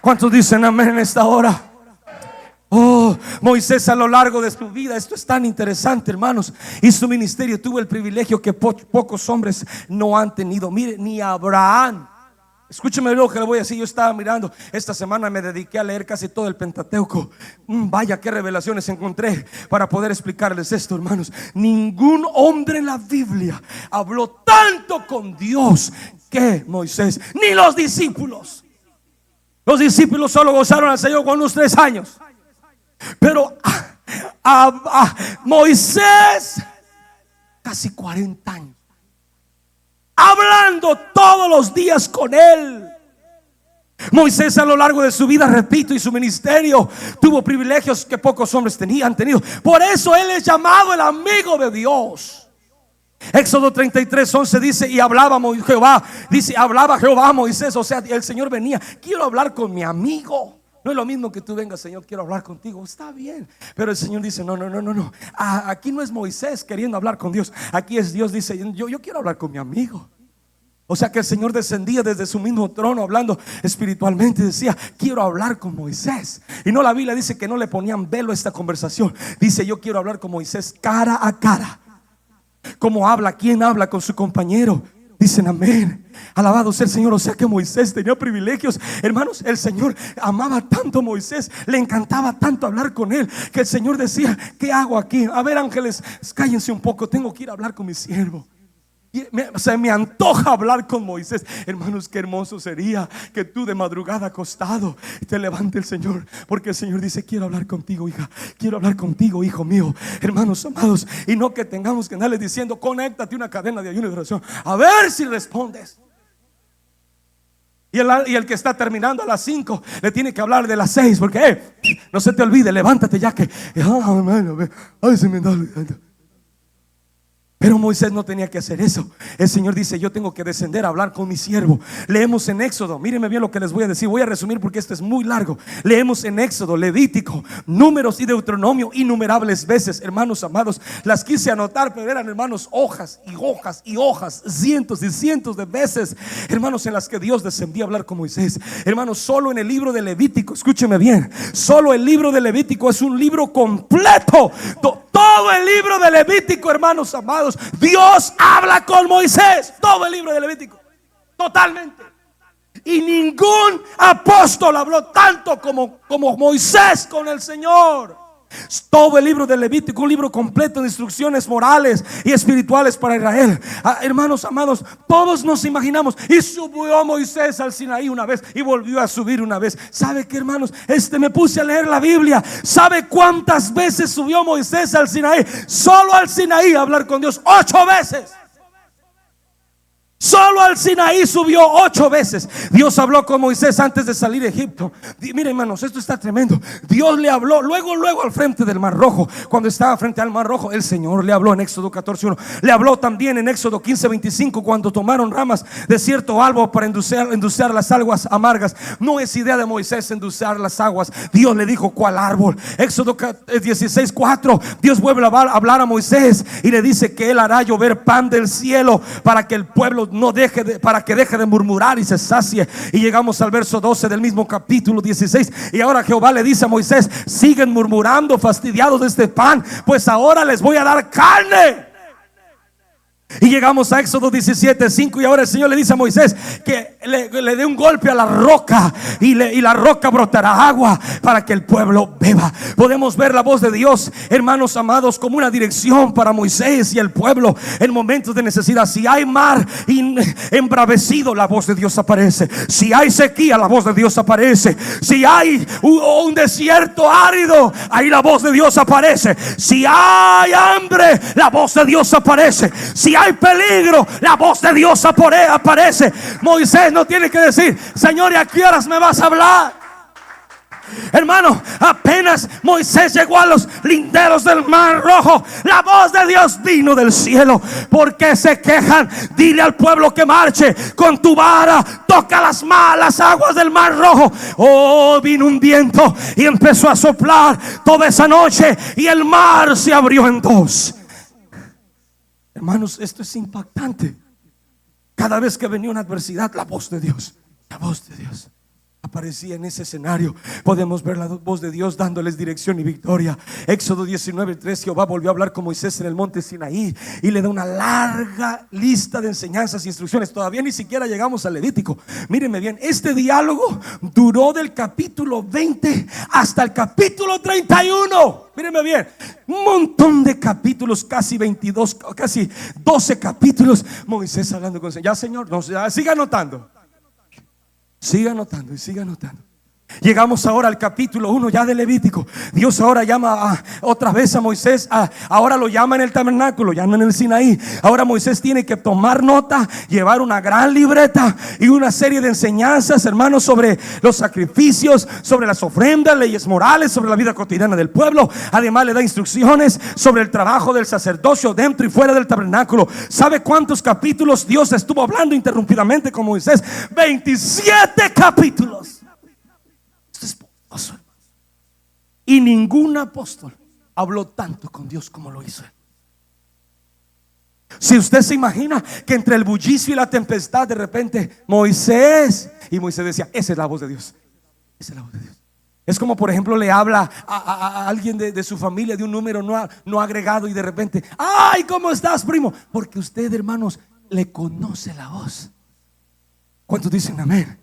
¿Cuántos dicen amén en esta hora? Moisés a lo largo de su vida, esto es tan interesante, hermanos, y su ministerio tuvo el privilegio que pocos hombres no han tenido. Mire, ni Abraham, Escúcheme lo que le voy a decir. Yo estaba mirando, esta semana me dediqué a leer casi todo el Pentateuco. Vaya qué revelaciones encontré para poder explicarles esto, hermanos. Ningún hombre en la Biblia habló tanto con Dios que Moisés, ni los discípulos. Los discípulos solo gozaron al Señor con unos 3 años. Pero Moisés casi 40 años, hablando todos los días con él. Moisés a lo largo de su vida, repito, y su ministerio, tuvo privilegios que pocos hombres han tenido. Por eso él es llamado el amigo de Dios. Éxodo 33:11 dice: y hablaba Jehová, dice, hablaba Jehová a Moisés. O sea, el Señor venía: quiero hablar con mi amigo. No es lo mismo que tú vengas, Señor, quiero hablar contigo. Está bien, pero el Señor dice: no. Aquí no es Moisés queriendo hablar con Dios. Aquí es Dios, dice: yo quiero hablar con mi amigo. O sea que el Señor descendía desde su mismo trono, hablando espiritualmente. Decía: quiero hablar con Moisés. Y no, la Biblia dice que no le ponían velo a esta conversación. Dice: yo quiero hablar con Moisés cara a cara. ¿Cómo habla? ¿Quién habla con su compañero? Dicen amén. Alabado sea el Señor. O sea que Moisés tenía privilegios. Hermanos, el Señor amaba tanto a Moisés, le encantaba tanto hablar con él, que el Señor decía: ¿qué hago aquí? A ver, ángeles, cállense un poco, tengo que ir a hablar con mi siervo. Se me antoja hablar con Moisés. Hermanos, qué hermoso sería que tú de madrugada acostado te levante el Señor, porque el Señor dice: quiero hablar contigo, hija, quiero hablar contigo, hijo mío. Hermanos amados, y no que tengamos que andarle diciendo: conéctate una cadena de ayuno y oración, a ver si respondes. Y el que está terminando a las 5 le tiene que hablar de las 6, porque no se te olvide, levántate ya que ay, se me da. Pero Moisés no tenía que hacer eso. El Señor dice: yo tengo que descender a hablar con mi siervo. Leemos en Éxodo, mírenme bien lo que les voy a decir. Voy a resumir porque esto es muy largo. Leemos en Éxodo, Levítico, Números y Deuteronomio innumerables veces. Hermanos amados, las quise anotar, pero eran, hermanos, hojas y hojas y hojas, cientos y cientos de veces, hermanos, en las que Dios descendía a hablar con Moisés. Hermanos, solo en el libro de Levítico, escúcheme bien, solo el libro de Levítico es un libro completo. Todo el libro de Levítico, hermanos amados, Dios habla con Moisés. Todo el libro de Levítico, totalmente. Y ningún apóstol habló tanto como Moisés con el Señor. Todo el libro de Levítico, un libro completo de instrucciones morales y espirituales para Israel. Hermanos amados, todos nos imaginamos: y subió Moisés al Sinaí una vez y volvió a subir una vez. ¿Sabe qué, hermanos? Me puse a leer la Biblia. ¿Sabe cuántas veces subió Moisés al Sinaí? Solo al Sinaí a hablar con Dios 8 veces. Solo al Sinaí subió 8 veces. Dios habló con Moisés antes de salir de Egipto. Miren, hermanos, esto está tremendo. Dios le habló luego al frente del Mar Rojo. Cuando estaba frente al Mar Rojo, el Señor le habló en Éxodo 14:1. Le habló también en Éxodo 15:25, cuando tomaron ramas de cierto árbol para endulzar las aguas amargas. No es idea de Moisés endulzar las aguas. Dios le dijo cuál árbol. Éxodo 16:4, Dios vuelve a hablar a Moisés y le dice que él hará llover pan del cielo para que el pueblo para que deje de murmurar y se sacie. Y llegamos al verso 12 del mismo capítulo 16. Y ahora Jehová le dice a Moisés: siguen murmurando, fastidiados de este pan, pues ahora les voy a dar carne. Y llegamos a Éxodo 17:5. Y ahora el Señor le dice a Moisés que le dé un golpe a la roca y la roca brotará agua para que el pueblo beba. Podemos ver la voz de Dios, hermanos amados, como una dirección para Moisés y el pueblo en momentos de necesidad. Si hay mar embravecido, la voz de Dios aparece. Si hay sequía, la voz de Dios aparece. Si hay un desierto árido, ahí la voz de Dios aparece. Si hay hambre, la voz de Dios aparece. Si hay peligro, la voz de Dios aparece. Moisés no tiene que decir: Señor, ¿y a qué horas me vas a hablar? Hermano, apenas Moisés llegó a los linderos del Mar Rojo, la voz de Dios vino del cielo. ¿Por qué se quejan? Dile al pueblo que marche. Con tu vara toca las malas aguas del Mar Rojo. Oh, vino un viento y empezó a soplar toda esa noche y el mar se abrió en 2. Hermanos, esto es impactante. Cada vez que venía una adversidad, la voz de Dios, la voz de Dios. aparecía en ese escenario. Podemos ver la voz de Dios dándoles dirección y victoria. Éxodo 19:3, Jehová volvió a hablar con Moisés en el monte Sinaí y le da una larga lista de enseñanzas e instrucciones. Todavía ni siquiera llegamos al Levítico. Mírenme bien, este diálogo duró del capítulo 20 hasta el capítulo 31. Mírenme bien, un montón de capítulos, casi 22, casi 12 capítulos. Moisés hablando con el Señor. Ya, Señor, no, ya, siga anotando. Siga anotando y siga anotando. Llegamos ahora al capítulo 1 ya de Levítico. Dios ahora llama otra vez a Moisés. Ahora lo llama en el tabernáculo, ya no en el Sinaí. Ahora Moisés tiene que tomar nota, llevar una gran libreta y una serie de enseñanzas, hermanos, sobre los sacrificios, sobre las ofrendas, leyes morales, sobre la vida cotidiana del pueblo. Además le da instrucciones sobre el trabajo del sacerdocio dentro y fuera del tabernáculo. ¿Sabe cuántos capítulos Dios estuvo hablando interrumpidamente con Moisés? 27 capítulos. Y ningún apóstol habló tanto con Dios como lo hizo él. Si usted se imagina que entre el bullicio y la tempestad de repente Moisés, y Moisés decía, esa es la voz de Dios, esa es la voz de Dios. Es como por ejemplo le habla a alguien de su familia de un número no agregado y de repente, ay, ¿cómo estás, primo? Porque usted, hermanos, le conoce la voz. ¿Cuántos dicen amén?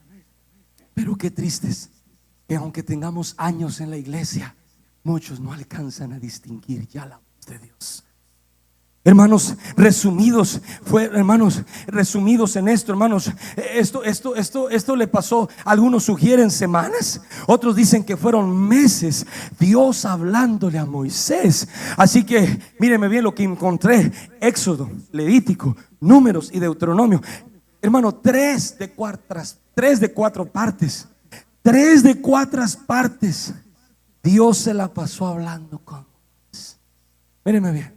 Pero qué tristes que aunque tengamos años en la iglesia, muchos no alcanzan a distinguir ya la voz de Dios. Hermanos, resumidos en esto, hermanos, esto le pasó. Algunos sugieren semanas, otros dicen que fueron meses, Dios hablándole a Moisés. Así que mírenme bien lo que encontré: Éxodo, Levítico, Números y Deuteronomio. Hermano, 3 de 4 partes. 3 de 4 partes Dios se la pasó hablando con Moisés. Mírenme bien,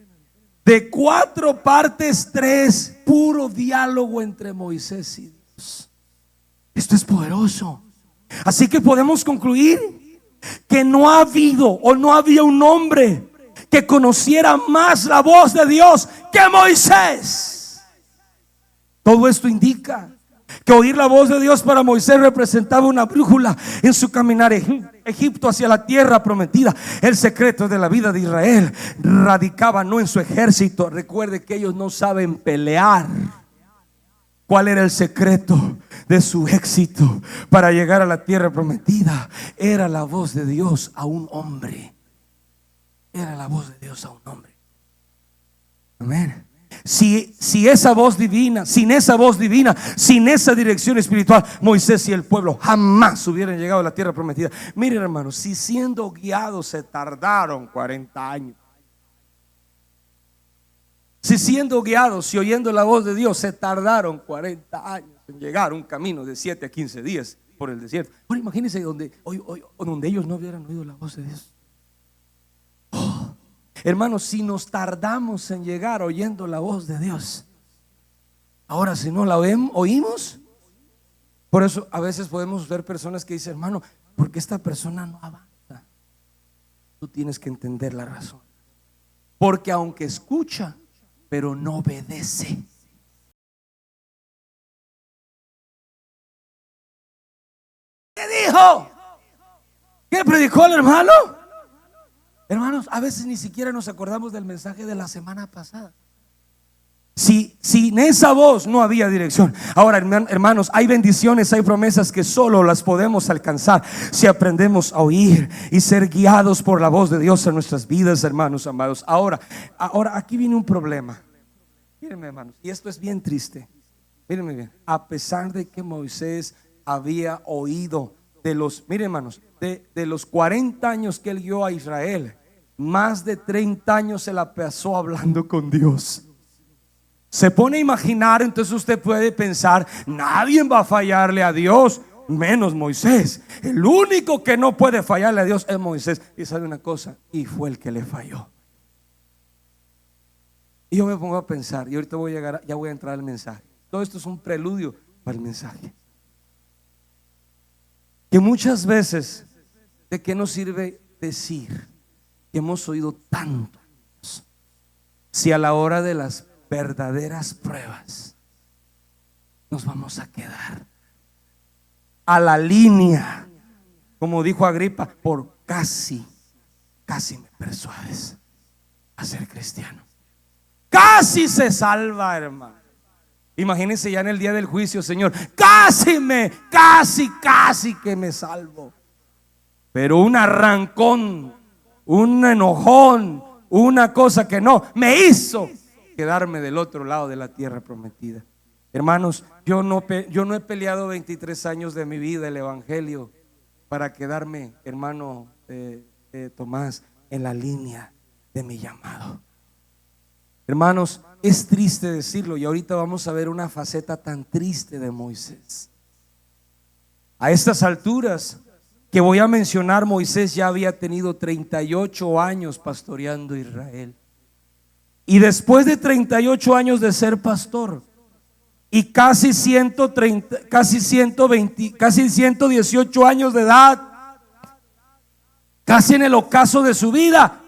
de 4 partes, 3 puro diálogo entre Moisés y Dios. Esto es poderoso. Así que podemos concluir que no ha habido o no había un hombre que conociera más la voz de Dios que Moisés. Todo esto indica que oír la voz de Dios para Moisés representaba una brújula en su caminar Egipto hacia la tierra prometida. El secreto de la vida de Israel radicaba no en su ejército. Recuerde que ellos no saben pelear. ¿Cuál era el secreto de su éxito para llegar a la tierra prometida? Era la voz de Dios a un hombre. Era la voz de Dios a un hombre. Amén. Si esa voz divina, sin esa voz divina, sin esa dirección espiritual, Moisés y el pueblo jamás hubieran llegado a la tierra prometida. Miren, hermanos, si siendo guiados se tardaron 40 años, si siendo guiados y oyendo la voz de Dios se tardaron 40 años en llegar un camino de 7 a 15 días por el desierto. Ahora imagínense donde ellos no hubieran oído la voz de Dios. Hermanos, si nos tardamos en llegar oyendo la voz de Dios, ahora si no la oímos, por eso a veces podemos ver personas que dicen, hermano, ¿por qué esta persona no avanza? Tú tienes que entender la razón. Porque aunque escucha, pero no obedece. ¿Qué dijo? ¿Qué predicó el hermano? Hermanos, a veces ni siquiera nos acordamos del mensaje de la semana pasada. Sin esa voz no había dirección. Ahora, hermanos, hay bendiciones, hay promesas que solo las podemos alcanzar si aprendemos a oír y ser guiados por la voz de Dios en nuestras vidas, hermanos amados. Ahora aquí viene un problema. Mírenme, hermanos, y esto es bien triste. Mírenme bien. A pesar de que Moisés había oído miren, hermanos, de los 40 años que él guió a Israel, más de 30 años se la pasó hablando con Dios. Se pone a imaginar, entonces usted puede pensar, nadie va a fallarle a Dios, menos Moisés. El único que no puede fallarle a Dios es Moisés. Y sabe una cosa, y fue el que le falló. Y yo me pongo a pensar, y ahorita ya voy a entrar al mensaje. Todo esto es un preludio para el mensaje. Que muchas veces, ¿de qué nos sirve decir que hemos oído tanto si a la hora de las verdaderas pruebas nos vamos a quedar? a la línea, como dijo Agripa, por casi me persuades a ser cristiano. Casi se salva, hermano. Imagínense ya en el día del juicio, Señor, casi que me salvo. Pero un arrancón, un enojón, una cosa que no me hizo quedarme del otro lado de la tierra prometida. Hermanos, yo no he peleado 23 años de mi vida el evangelio para quedarme, hermano Tomás, en la línea de mi llamado. Hermanos, es triste decirlo, y ahorita vamos a ver una faceta tan triste de Moisés. A estas alturas que voy a mencionar, Moisés ya había tenido 38 años pastoreando Israel. Y después de 38 años de ser pastor y casi 118 años de edad, casi en el ocaso de su vida,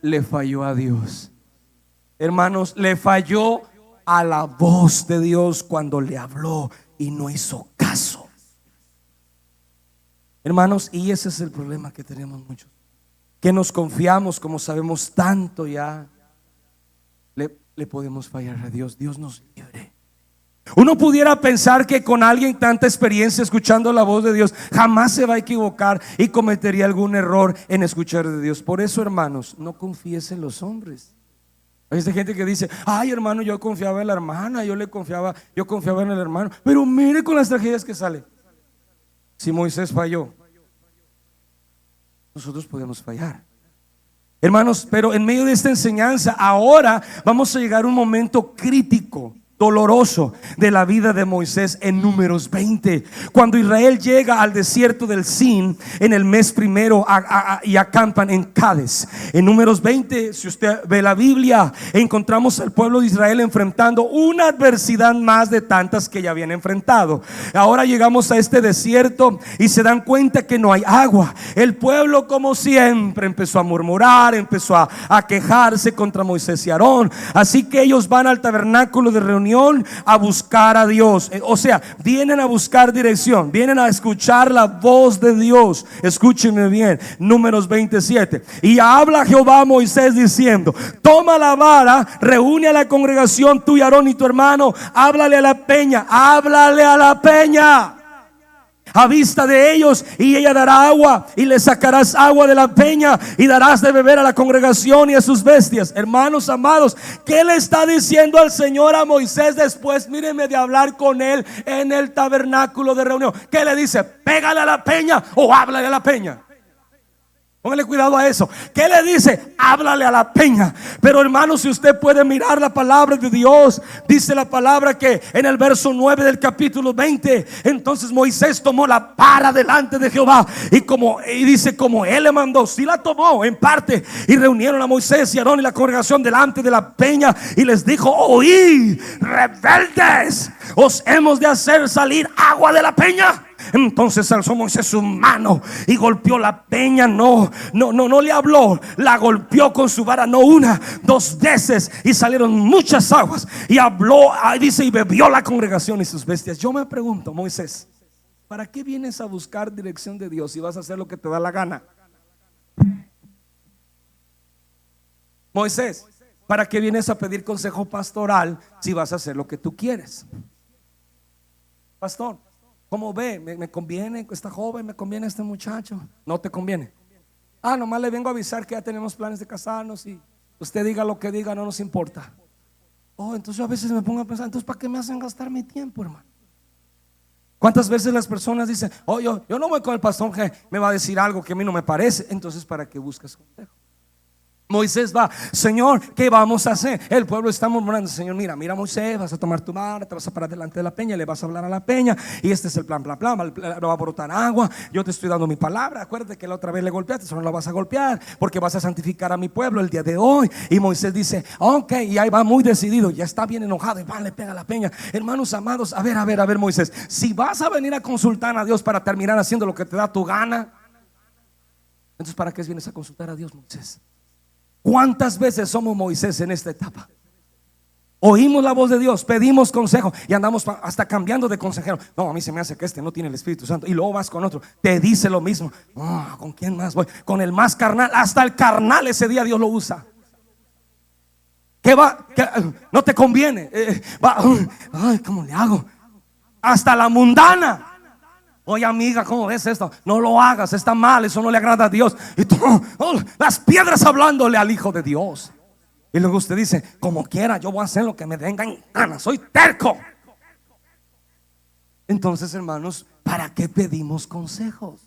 le falló a Dios. Hermanos, le falló a la voz de Dios cuando le habló y no hizo caso. Hermanos, y ese es el problema que tenemos muchos, que nos confiamos, como sabemos tanto ya, le podemos fallar a Dios. Dios nos libre. Uno pudiera pensar que con alguien tanta experiencia escuchando la voz de Dios jamás se va a equivocar y cometería algún error en escuchar de Dios. Por eso, hermanos, no confíes en los hombres. Hay gente que dice: ay, hermano, yo confiaba en la hermana, yo confiaba en el hermano. Pero mire con las tragedias que sale. Si Moisés falló, nosotros podemos fallar, hermanos. Pero en medio de esta enseñanza, ahora vamos a llegar a un momento crítico, doloroso de la vida de Moisés en Números 20, cuando Israel llega al desierto del Sin en el mes primero y acampan en Cades. En Números 20, si usted ve la Biblia, encontramos al pueblo de Israel enfrentando una adversidad más de tantas que ya habían enfrentado. Ahora llegamos a este desierto y se dan cuenta que no hay agua. El pueblo, como siempre, empezó a murmurar, empezó a quejarse contra Moisés y Aarón. Así que ellos van al tabernáculo de reunión a buscar a Dios. O sea, vienen a buscar dirección, vienen a escuchar la voz de Dios. Escúchenme bien, Números 27. Y habla Jehová a Moisés diciendo: toma la vara, reúne a la congregación, tú y Aarón y tu hermano, háblale a la peña a vista de ellos, y ella dará agua, y le sacarás agua de la peña y darás de beber a la congregación y a sus bestias. Hermanos amados, ¿qué le está diciendo al Señor a Moisés después, mírenme, de hablar con él en el tabernáculo de reunión? ¿Qué le dice? Pégale a la peña o háblale a la peña. Póngale cuidado a eso. ¿Qué le dice? Háblale a la peña. Pero hermanos, si usted puede mirar la palabra de Dios, dice la palabra que en el verso 9 del capítulo 20, entonces Moisés tomó la vara delante de Jehová y dice, como él le mandó, sí la tomó en parte, y reunieron a Moisés y Aarón y la congregación delante de la peña, y les dijo: oíd, rebeldes, os hemos de hacer salir agua de la peña. Entonces alzó Moisés su mano y golpeó la peña. No le habló, la golpeó con su vara, no una, dos veces, y salieron muchas aguas. Y habló, dice, y bebió la congregación y sus bestias. Yo me pregunto, Moisés, ¿para qué vienes a buscar dirección de Dios si vas a hacer lo que te da la gana? Moisés, ¿para qué vienes a pedir consejo pastoral si vas a hacer lo que tú quieres? Pastor, ¿cómo ve? ¿Me conviene esta joven? ¿Me conviene este muchacho? No te conviene. Nomás le vengo a avisar que ya tenemos planes de casarnos, y usted diga lo que diga, no nos importa. Entonces yo a veces me pongo a pensar, entonces ¿para qué me hacen gastar mi tiempo, hermano? ¿Cuántas veces las personas dicen: yo no voy con el pastor que me va a decir algo que a mí no me parece? Entonces, ¿para qué buscas consejo? Moisés va: Señor, ¿qué vamos a hacer? El pueblo está murmurando. Señor, mira Moisés, vas a tomar tu vara, te vas a parar delante de la peña, le vas a hablar a la peña, y este es el plan, va a brotar agua. Yo te estoy dando mi palabra. Acuérdate que la otra vez le golpeaste, solo la vas a golpear, porque vas a santificar a mi pueblo el día de hoy. Y Moisés dice: ok, y ahí va muy decidido, ya está bien enojado, y va, le pega a la peña. Hermanos amados, a ver, Moisés, si vas a venir a consultar a Dios para terminar haciendo lo que te da tu gana, entonces ¿para qué vienes a consultar a Dios, Moisés? ¿Cuántas veces somos Moisés en esta etapa? Oímos la voz de Dios, pedimos consejo y andamos hasta cambiando de consejero. No, a mí se me hace que este no tiene el Espíritu Santo. Y luego vas con otro, te dice lo mismo. ¿Con quién más voy? Con el más carnal. Hasta el carnal ese día Dios lo usa. ¿Qué va? ¿Qué? No te conviene. Ay, ¿cómo le hago? Hasta la mundana. Oye, amiga, ¿cómo ves esto? No lo hagas, está mal, eso no le agrada a Dios. Y tú, las piedras hablándole al Hijo de Dios. Y luego usted dice, como quiera, yo voy a hacer lo que me venga en gana, soy terco. Entonces, hermanos, ¿para qué pedimos consejos?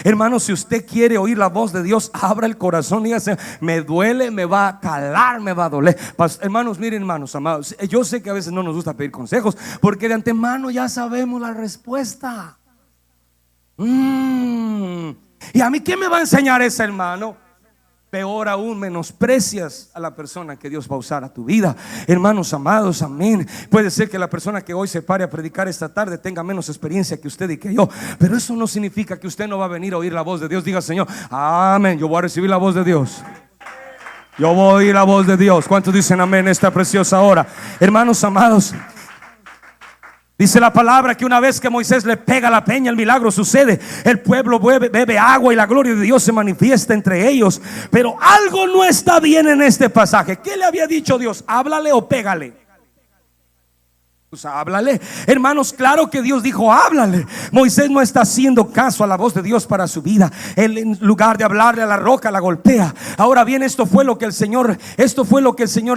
Hermanos, si usted quiere oír la voz de Dios, abra el corazón y dígase, me duele, me va a calar, me va a doler. Hermanos, miren, hermanos amados, yo sé que a veces no nos gusta pedir consejos, porque de antemano ya sabemos la respuesta. ¿Y a mí quién me va a enseñar ese hermano? Peor aún, menosprecias a la persona que Dios va a usar a tu vida. Hermanos amados, amén. Puede ser que la persona que hoy se pare a predicar esta tarde tenga menos experiencia que usted y que yo, pero eso no significa que usted no va a venir a oír la voz de Dios. Diga, Señor, amén, yo voy a recibir la voz de Dios. Yo voy a oír la voz de Dios. ¿Cuántos dicen amén esta preciosa hora? Hermanos amados, dice la palabra que una vez que Moisés le pega la peña, el milagro sucede. El pueblo bebe agua y la gloria de Dios se manifiesta entre ellos. Pero algo no está bien en este pasaje. ¿Qué le había dicho Dios? Háblale o pégale. Pues háblale, hermanos, claro que Dios dijo háblale. Moisés no está haciendo caso a la voz de Dios para su vida. Él, en lugar de hablarle a la roca, la golpea. Ahora bien, esto fue lo que el Señor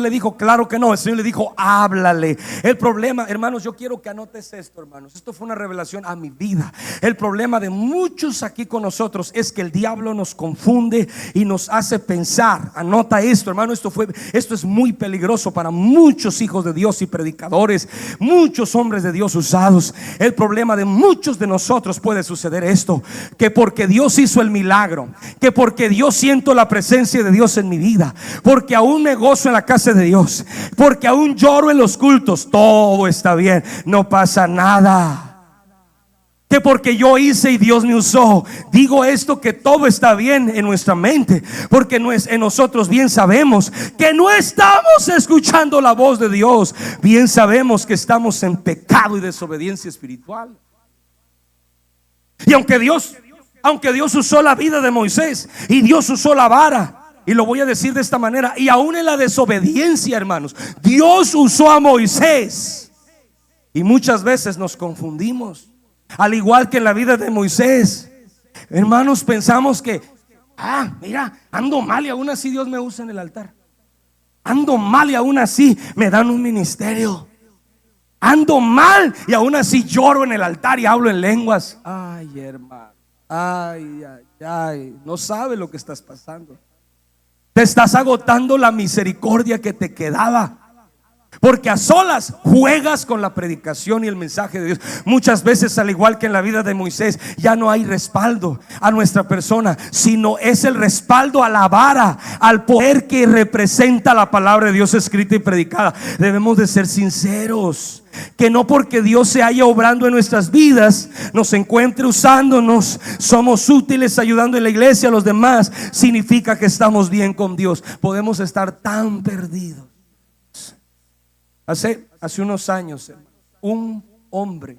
le dijo. Claro que no, el Señor le dijo háblale. El problema, hermanos, yo quiero que anotes esto, hermanos. Esto fue una revelación a mi vida. El problema de muchos aquí con nosotros es que el diablo nos confunde y nos hace pensar. Anota esto, hermano, esto es muy peligroso para muchos hijos de Dios y predicadores, muchos hombres de Dios usados. El problema de muchos de nosotros puede suceder esto: que porque Dios hizo el milagro, que porque Dios siento la presencia de Dios en mi vida, porque aún me gozo en la casa de Dios, porque aún lloro en los cultos, todo está bien, no pasa nada. Que porque yo hice y Dios me usó. Digo esto, que todo está bien en nuestra mente, porque en nosotros bien sabemos que no estamos escuchando la voz de Dios. Bien sabemos que estamos en pecado y desobediencia espiritual. Y aunque Dios usó la vida de Moisés y Dios usó la vara, y lo voy a decir de esta manera, y aún en la desobediencia, hermanos, Dios usó a Moisés. Y muchas veces nos confundimos. Al igual que en la vida de Moisés, hermanos, pensamos que mira, ando mal y aún así Dios me usa en el altar. Ando mal y aún así me dan un ministerio. Ando mal y aún así lloro en el altar y hablo en lenguas. Ay, hermano, ay, no sabe lo que estás pasando. Te estás agotando la misericordia que te quedaba, porque a solas juegas con la predicación y el mensaje de Dios. Muchas veces, al igual que en la vida de Moisés, ya no hay respaldo a nuestra persona, sino es el respaldo a la vara, al poder que representa la palabra de Dios escrita y predicada. Debemos de ser sinceros, que no porque Dios se haya obrando en nuestras vidas, nos encuentre usándonos, somos útiles ayudando en la iglesia a los demás, significa que estamos bien con Dios. Podemos estar tan perdidos. Hace unos años, un hombre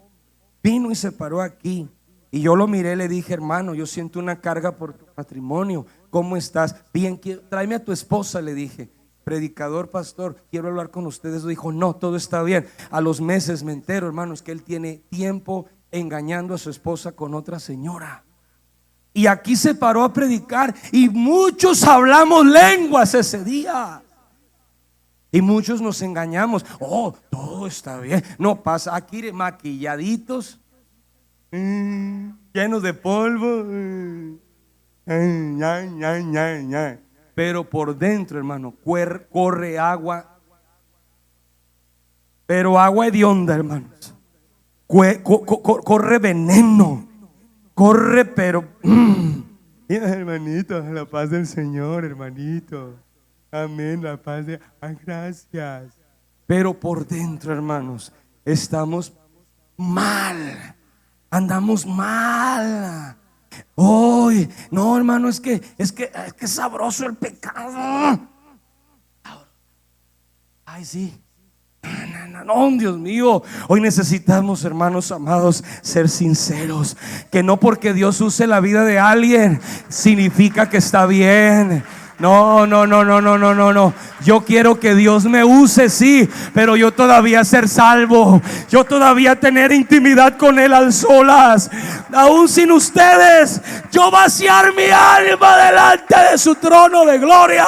vino y se paró aquí, y yo lo miré, le dije: hermano, yo siento una carga por tu matrimonio. ¿Cómo estás? Bien, tráeme a tu esposa, le dije. Predicador, pastor, quiero hablar con ustedes. Dijo: no, todo está bien. A los meses me entero, hermanos, que él tiene tiempo engañando a su esposa con otra señora. Y aquí se paró a predicar, y muchos hablamos lenguas ese día. Y muchos nos engañamos. Todo está bien, no pasa. Aquí maquilladitos, llenos de polvo, pero por dentro, hermano, corre agua, pero agua hedionda, hermanos. Corre veneno, corre, pero mira, hermanito, la paz del Señor, hermanito. Amén, la paz de gracias. Pero por dentro, hermanos, estamos mal, andamos mal. Hoy, no, hermano, es que es sabroso el pecado. Ay, sí, No, Dios mío, hoy necesitamos, hermanos amados, ser sinceros. Que no porque Dios use la vida de alguien significa que está bien. No, no, no, no, no, no, no, no. Yo quiero que Dios me use, sí, pero yo todavía ser salvo. Yo todavía tener intimidad con Él al solas. Aún sin ustedes, yo vaciar mi alma delante de su trono de gloria.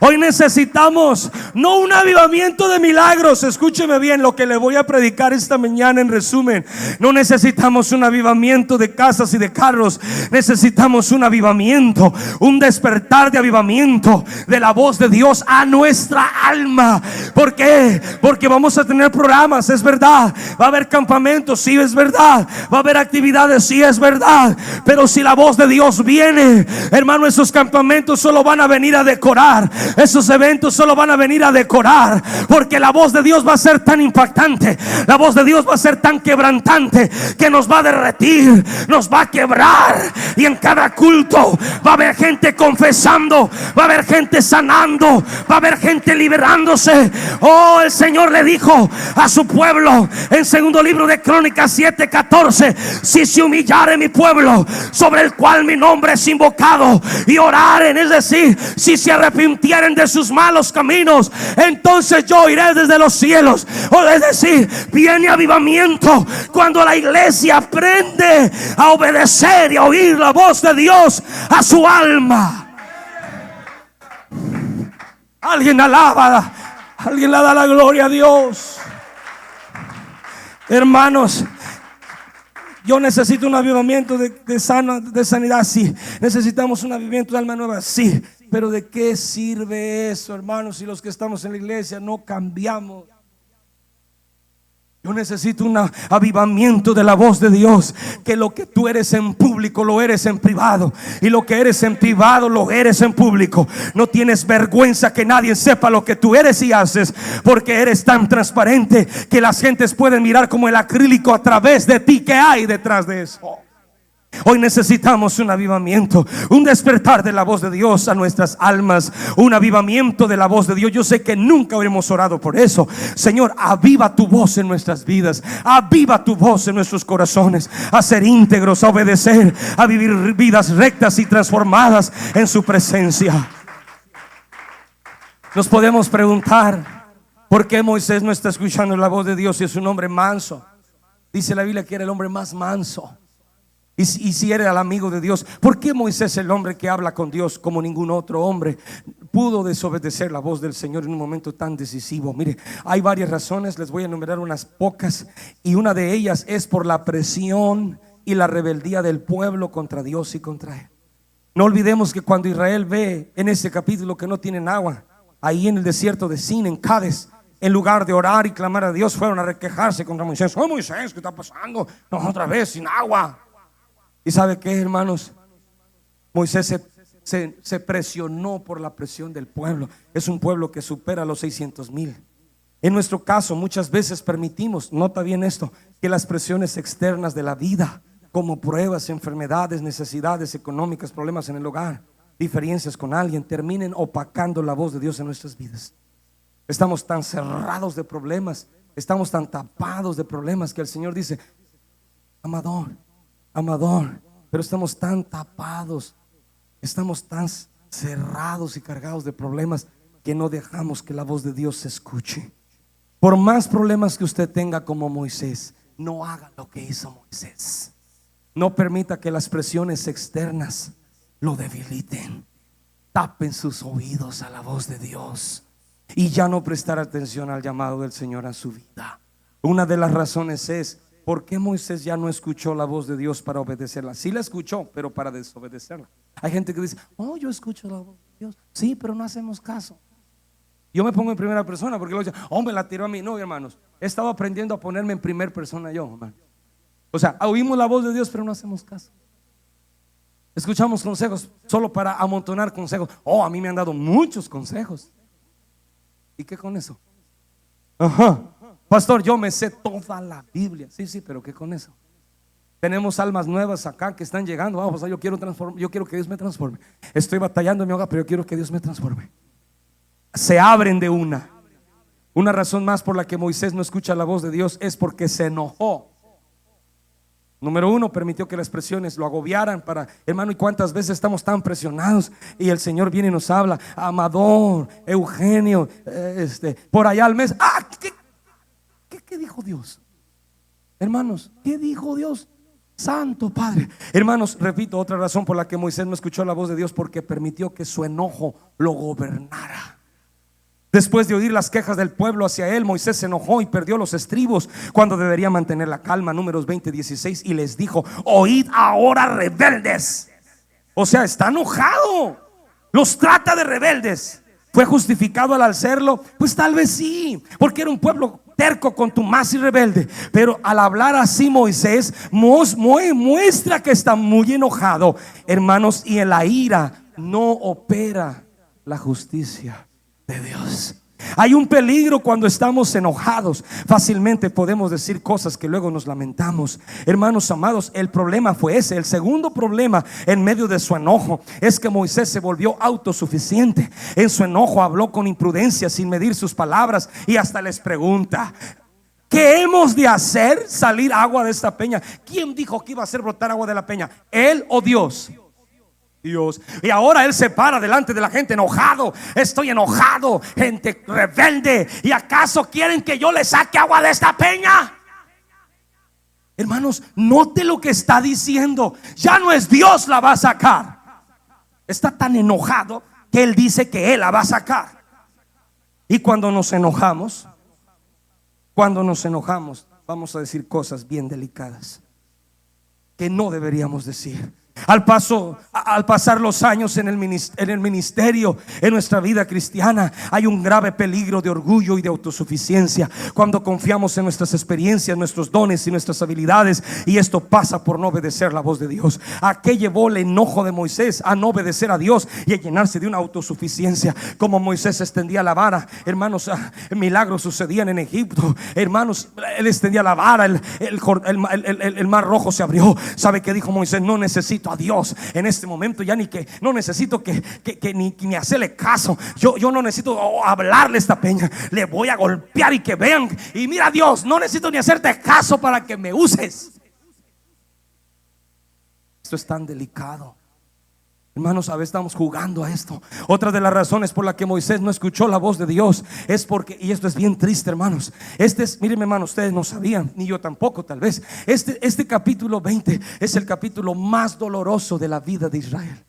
Hoy necesitamos no un avivamiento de milagros. Escúcheme bien lo que le voy a predicar esta mañana en resumen. No necesitamos un avivamiento de casas y de carros. Necesitamos un avivamiento, un despertar de avivamiento de la voz de Dios a nuestra alma. ¿Por qué? Porque vamos a tener programas, es verdad. Va a haber campamentos, sí, es verdad. Va a haber actividades, sí, es verdad. Pero si la voz de Dios viene, hermano, esos campamentos solo van a venir a decorar. Esos eventos solo van a venir a decorar, porque la voz de Dios va a ser tan impactante, la voz de Dios va a ser tan quebrantante, que nos va a derretir, nos va a quebrar. Y en cada culto va a haber gente confesando, va a haber gente sanando, va a haber gente liberándose. Oh, el Señor le dijo a su pueblo en segundo libro de Crónicas 7:14: si se humillare mi pueblo, sobre el cual mi nombre es invocado, y oraren, es decir, si se arrepintieren de sus malos caminos, entonces yo iré desde los cielos. O es decir, viene avivamiento cuando la iglesia aprende a obedecer y a oír la voz de Dios a su alma. Alguien alaba, alguien le da la gloria a Dios. Hermanos, yo necesito un avivamiento de sanidad, sí. Necesitamos un avivamiento de alma nueva, sí. Pero ¿de qué sirve eso, hermanos, si los que estamos en la iglesia no cambiamos? Yo necesito un avivamiento de la voz de Dios. Que lo que tú eres en público lo eres en privado, y lo que eres en privado lo eres en público. No tienes vergüenza que nadie sepa lo que tú eres y haces, porque eres tan transparente que las gentes pueden mirar como el acrílico a través de ti. ¿Qué hay detrás de eso? Hoy necesitamos un avivamiento, un despertar de la voz de Dios a nuestras almas, un avivamiento de la voz de Dios. Yo sé que nunca habremos orado por eso. Señor, aviva tu voz en nuestras vidas, aviva tu voz en nuestros corazones, a ser íntegros, a obedecer, a vivir vidas rectas y transformadas en su presencia. Nos podemos preguntar: ¿por qué Moisés no está escuchando la voz de Dios si es un hombre manso? Dice la Biblia que era el hombre más manso. Y si era el amigo de Dios, ¿por qué Moisés, el hombre que habla con Dios como ningún otro hombre, pudo desobedecer la voz del Señor en un momento tan decisivo? Mire, hay varias razones, les voy a enumerar unas pocas, y una de ellas es por la presión y la rebeldía del pueblo contra Dios y contra Él. No olvidemos que cuando Israel ve en ese capítulo que no tienen agua, ahí en el desierto de Sin, en Cádiz, en lugar de orar y clamar a Dios, fueron a requejarse contra Moisés. Oh, Moisés, ¿qué está pasando? No, otra vez sin agua. ¿Y sabe qué, hermanos? Moisés se presionó por la presión del pueblo. Es un pueblo que supera los 600,000. En nuestro caso, muchas veces permitimos, nota bien esto, que las presiones externas de la vida, como pruebas, enfermedades, necesidades económicas, problemas en el hogar, diferencias con alguien, terminen opacando la voz de Dios en nuestras vidas. Estamos tan cerrados de problemas, estamos tan tapados de problemas, que el Señor dice: amador, amador, pero estamos tan tapados, estamos tan cerrados y cargados de problemas, que no dejamos que la voz de Dios se escuche. Por más problemas que usted tenga como Moisés, no haga lo que hizo Moisés. No permita que las presiones externas lo debiliten. Tapen sus oídos a la voz de Dios y ya no prestar atención al llamado del Señor a su vida. Una de las razones es: ¿por qué Moisés ya no escuchó la voz de Dios para obedecerla? Sí la escuchó, pero para desobedecerla. Hay gente que dice: oh, yo escucho la voz de Dios, sí, pero no hacemos caso. Yo me pongo en primera persona porque lo dicen: oh, me la tiró a mí. No, hermanos, he estado aprendiendo a ponerme en primera persona yo, hermano. O sea, oímos la voz de Dios, pero no hacemos caso. Escuchamos consejos solo para amontonar consejos. Oh, a mí me han dado muchos consejos. ¿Y qué con eso? Ajá. Pastor, yo me sé toda la Biblia. Sí, sí, pero ¿qué con eso? Tenemos almas nuevas acá que están llegando. Vamos, yo quiero que Dios me transforme. Estoy batallando en mi hogar, pero yo quiero que Dios me transforme. Se abren de una. Una razón más por la que Moisés no escucha la voz de Dios es porque se enojó. Número uno, permitió que las presiones lo agobiaran para, hermano, y cuántas veces estamos tan presionados y el Señor viene y nos habla, Amador, Eugenio, por allá al mes. ¿Qué dijo Dios? Hermanos, ¿qué dijo Dios? Santo Padre. Hermanos, repito, otra razón por la que Moisés no escuchó la voz de Dios, porque permitió que su enojo lo gobernara. Después de oír las quejas del pueblo hacia él, Moisés se enojó y perdió los estribos cuando debería mantener la calma. Números 20:16, y les dijo: oíd ahora, rebeldes. O sea, está enojado, los trata de rebeldes. ¿Fue justificado al hacerlo? Pues tal vez sí, porque era un pueblo terco, contumaz y rebelde. Pero al hablar así Moisés muestra que está muy enojado, hermanos, y en la ira no opera la justicia de Dios. Hay un peligro cuando estamos enojados. Fácilmente podemos decir cosas que luego nos lamentamos. Hermanos amados, el problema fue ese. El segundo problema en medio de su enojo es que Moisés se volvió autosuficiente. En su enojo habló con imprudencia, sin medir sus palabras, y hasta les pregunta: ¿qué hemos de hacer? ¿Salir agua de esta peña? ¿Quién dijo que iba a hacer brotar agua de la peña? ¿Él o Dios? Dios. Y ahora él se para delante de la gente enojado. Estoy enojado, gente rebelde. ¿Y acaso quieren que yo le saque agua de esta peña? Hermanos, note lo que está diciendo. Ya no es Dios la va a sacar. Está tan enojado que él dice que él la va a sacar. Y cuando nos enojamos, vamos a decir cosas bien delicadas que no deberíamos decir. Al pasar los años en el ministerio, en nuestra vida cristiana, hay un grave peligro de orgullo y de autosuficiencia cuando confiamos en nuestras experiencias, nuestros dones y nuestras habilidades, y esto pasa por no obedecer la voz de Dios. ¿A qué llevó el enojo de Moisés? A no obedecer a Dios y a llenarse de una autosuficiencia. Como Moisés extendía la vara, hermanos, milagros sucedían en Egipto. Hermanos, él extendía la vara, el mar rojo se abrió. ¿Sabe qué dijo Moisés? No necesito a Dios en este momento, ya no necesito que ni hacerle caso. Yo no necesito hablarle a esta peña, le voy a golpear y que vean. Y mira, Dios, no necesito ni hacerte caso para que me uses. Esto es tan delicado. Hermanos, a veces estamos jugando a esto. Otra de las razones por la que Moisés no escuchó la voz de Dios es porque, y esto es bien triste, hermanos, mírenme, hermanos, ustedes no sabían, ni yo tampoco tal vez, este capítulo 20 es el capítulo más doloroso de la vida de Israel.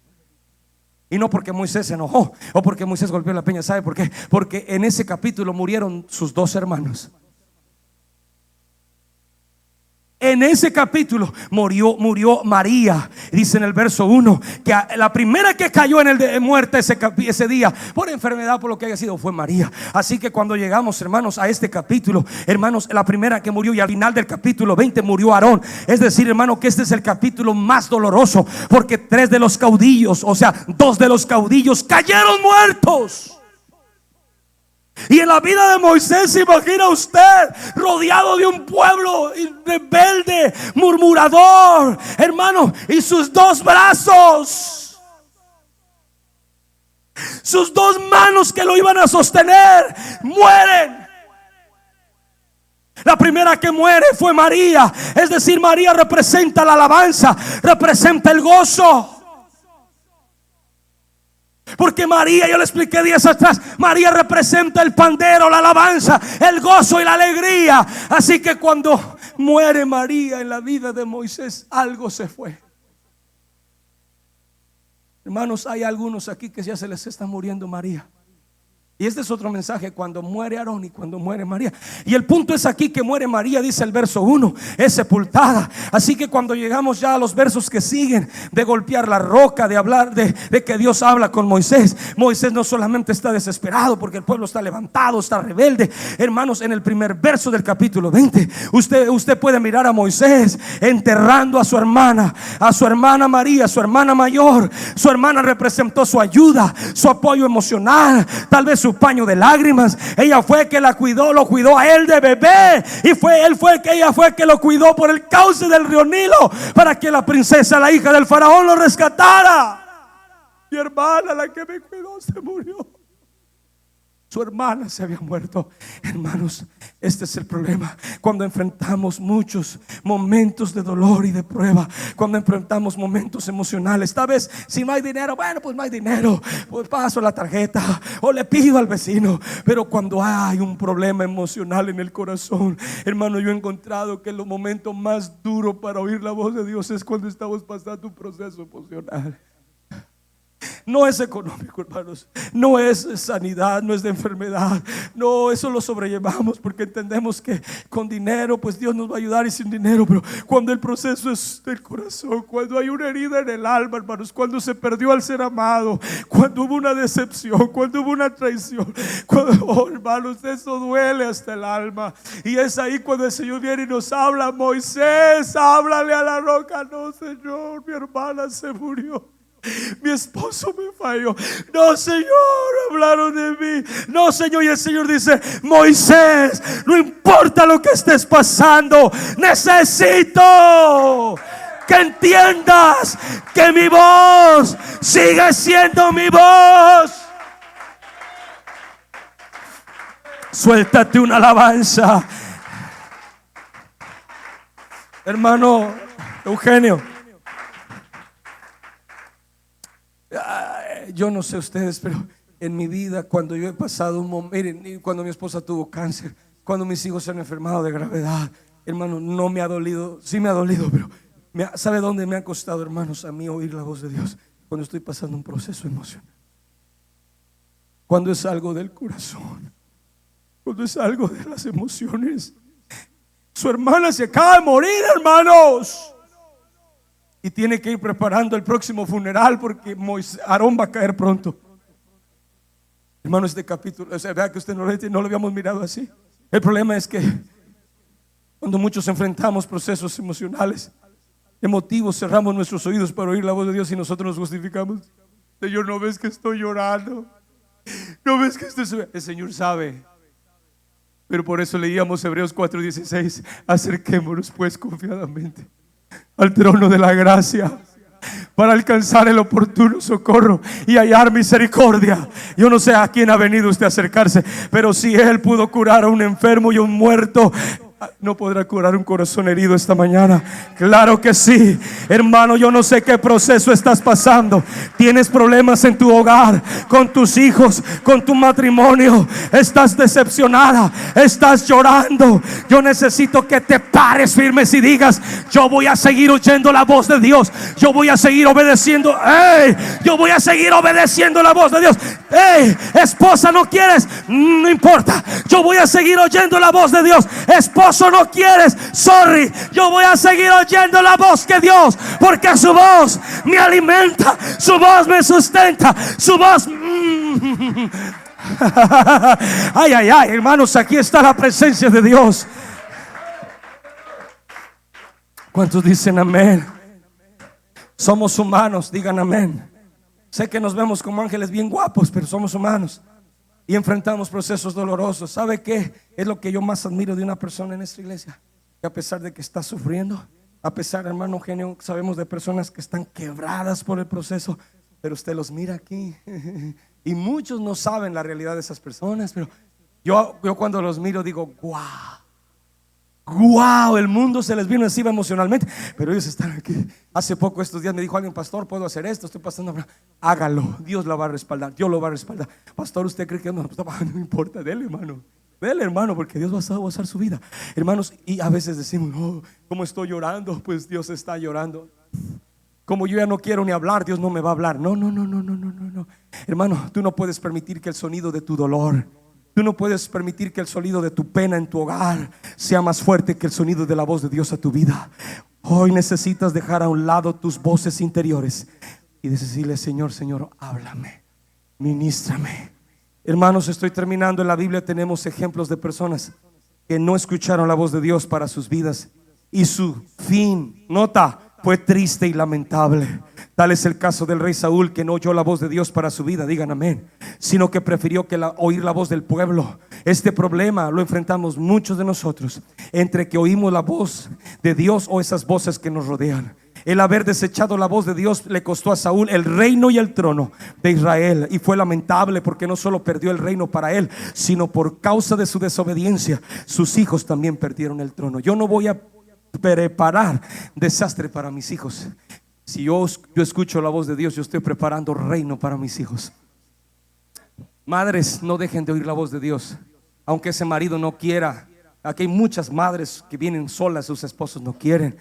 Y no porque Moisés se enojó o porque Moisés golpeó la peña. ¿Sabe por qué? Porque en ese capítulo murieron sus dos hermanos. En ese capítulo murió María. Dice en el verso 1 que la primera que cayó en el de muerte ese día por enfermedad, por lo que haya sido, fue María. Así que cuando llegamos, hermanos, a este capítulo, hermanos, la primera que murió, y al final del capítulo 20 murió Aarón. Es decir, hermano, que este es el capítulo más doloroso, porque 3 de los caudillos, o sea, 2 de los caudillos cayeron muertos. Y en la vida de Moisés, ¿se imagina usted rodeado de un pueblo rebelde, murmurador, hermano, y sus 2 brazos, sus 2 manos que lo iban a sostener, mueren? La primera que muere fue María. Es decir, María representa la alabanza, representa el gozo. Porque María, yo le expliqué días atrás, María representa el pandero, la alabanza, el gozo y la alegría. Así que cuando muere María en la vida de Moisés, algo se fue. Hermanos, hay algunos aquí que ya se les está muriendo María. Y este es otro mensaje: cuando muere Aarón y cuando muere María. Y el punto es aquí que muere María, dice el verso 1, es sepultada. Así que cuando llegamos ya a los versos que siguen, de golpear la roca, de hablar de que Dios habla con Moisés, Moisés no solamente está desesperado porque el pueblo está levantado, está rebelde. Hermanos, en el primer verso del capítulo 20 usted puede mirar a Moisés enterrando a su hermana María, su hermana mayor. Su hermana representó su ayuda, su apoyo emocional, tal vez su paño de lágrimas. Ella fue que la cuidó, lo cuidó a él de bebé, y ella fue que lo cuidó por el cauce del río Nilo, para que la princesa, la hija del faraón, lo rescatara. Mi hermana, la que me cuidó, se murió. Su hermana se había muerto. Hermanos, este es el problema. Cuando enfrentamos muchos momentos de dolor y de prueba, cuando enfrentamos momentos emocionales, tal vez si no hay dinero, bueno, pues no hay dinero, pues paso la tarjeta o le pido al vecino. Pero cuando hay un problema emocional en el corazón, hermano, yo he encontrado que los momentos más duros para oír la voz de Dios es cuando estamos pasando un proceso emocional. No es económico, hermanos, no es sanidad, no es de enfermedad. No, eso lo sobrellevamos porque entendemos que con dinero pues Dios nos va a ayudar, y sin dinero. Pero cuando el proceso es del corazón, cuando hay una herida en el alma, hermanos, cuando se perdió al ser amado, cuando hubo una decepción, cuando hubo una traición, cuando, oh, hermanos, eso duele hasta el alma. Y es ahí cuando el Señor viene y nos habla: Moisés, háblale a la roca. No, Señor, mi hermana se murió, mi esposo me falló. No, Señor, hablaron de mí. No, Señor. Y el Señor dice: Moisés, no importa lo que estés pasando, necesito que entiendas que mi voz sigue siendo mi voz. Suéltate una alabanza, hermano Eugenio. Yo no sé ustedes, pero en mi vida, cuando yo he pasado un momento, miren, cuando mi esposa tuvo cáncer, cuando mis hijos se han enfermado de gravedad, hermano, no me ha dolido. Sí me ha dolido, pero ¿sabe dónde me ha costado, hermanos, a mí oír la voz de Dios? Cuando estoy pasando un proceso emocional, cuando es algo del corazón, cuando es algo de las emociones. Su hermana se acaba de morir, hermanos, y tiene que ir preparando el próximo funeral porque Aarón va a caer pronto. Hermano, este capítulo, o sea, vea que usted no lo habíamos mirado así. El problema es que cuando muchos enfrentamos procesos emocionales, emotivos, cerramos nuestros oídos para oír la voz de Dios y nosotros nos justificamos. Señor, ¿no ves que estoy llorando? ¿No ves que estoy? El Señor sabe. Pero por eso leíamos Hebreos 4:16: acerquémonos pues confiadamente al trono de la gracia para alcanzar el oportuno socorro y hallar misericordia. Yo no sé a quién ha venido usted a acercarse, pero si Él pudo curar a un enfermo y a un muerto, ¿no podrá curar un corazón herido esta mañana? Claro que sí. Hermano, yo no sé qué proceso estás pasando. Tienes problemas en tu hogar, con tus hijos, con tu matrimonio. Estás decepcionada, estás llorando. Yo necesito que te pares firmes y digas: yo voy a seguir oyendo la voz de Dios. Yo voy a seguir obedeciendo. Yo voy a seguir obedeciendo la voz de Dios. Esposa, ¿no quieres? No importa. Yo voy a seguir oyendo la voz de Dios. Esposo, no quieres, sorry, yo voy a seguir oyendo la voz de Dios, porque su voz me alimenta, su voz me sustenta, su voz ay, ay, ay, hermanos, aquí está la presencia de Dios. ¿Cuántos dicen amén? Somos humanos, digan amén. Sé que nos vemos como ángeles bien guapos, pero somos humanos y enfrentamos procesos dolorosos. ¿Sabe qué es lo que yo más admiro de una persona en esta iglesia? Que a pesar de que está sufriendo, a pesar, hermano Eugenio, sabemos de personas que están quebradas por el proceso, pero usted los mira aquí y muchos no saben la realidad de esas personas. Pero yo cuando los miro digo: wow, el mundo se les vino encima emocionalmente, pero ellos están aquí. Hace poco, estos días, me dijo alguien: pastor, puedo hacer esto, estoy pasando. Hágalo, Dios lo va a respaldar, Dios lo va a respaldar. Pastor, ¿usted cree que no importa? Dele, hermano, porque Dios va a gozar su vida, hermanos. Y a veces decimos: oh, ¿cómo estoy llorando? Pues Dios está llorando. Como yo ya no quiero ni hablar, Dios no me va a hablar. No, hermano, tú no puedes permitir que el sonido de tu dolor, tú no puedes permitir que el sonido de tu pena en tu hogar sea más fuerte que el sonido de la voz de Dios a tu vida. Hoy necesitas dejar a un lado tus voces interiores y decirle: Señor, háblame, ministrame. Hermanos, estoy terminando. En la Biblia tenemos ejemplos de personas que no escucharon la voz de Dios para sus vidas y su fin, nota, fue triste y lamentable. Tal es el caso del rey Saúl, que no oyó la voz de Dios para su vida, digan amén, sino que prefirió oír la voz del pueblo. Este problema lo enfrentamos muchos de nosotros, entre que oímos la voz de Dios o esas voces que nos rodean. El haber desechado la voz de Dios le costó a Saúl el reino y el trono de Israel. Y fue lamentable porque no solo perdió el reino para él, sino por causa de su desobediencia, sus hijos también perdieron el trono. Yo no voy a preparar desastre para mis hijos. Si yo escucho la voz de Dios, yo estoy preparando reino para mis hijos. Madres, no dejen de oír la voz de Dios, aunque ese marido no quiera. Aquí hay muchas madres que vienen solas, sus esposos no quieren.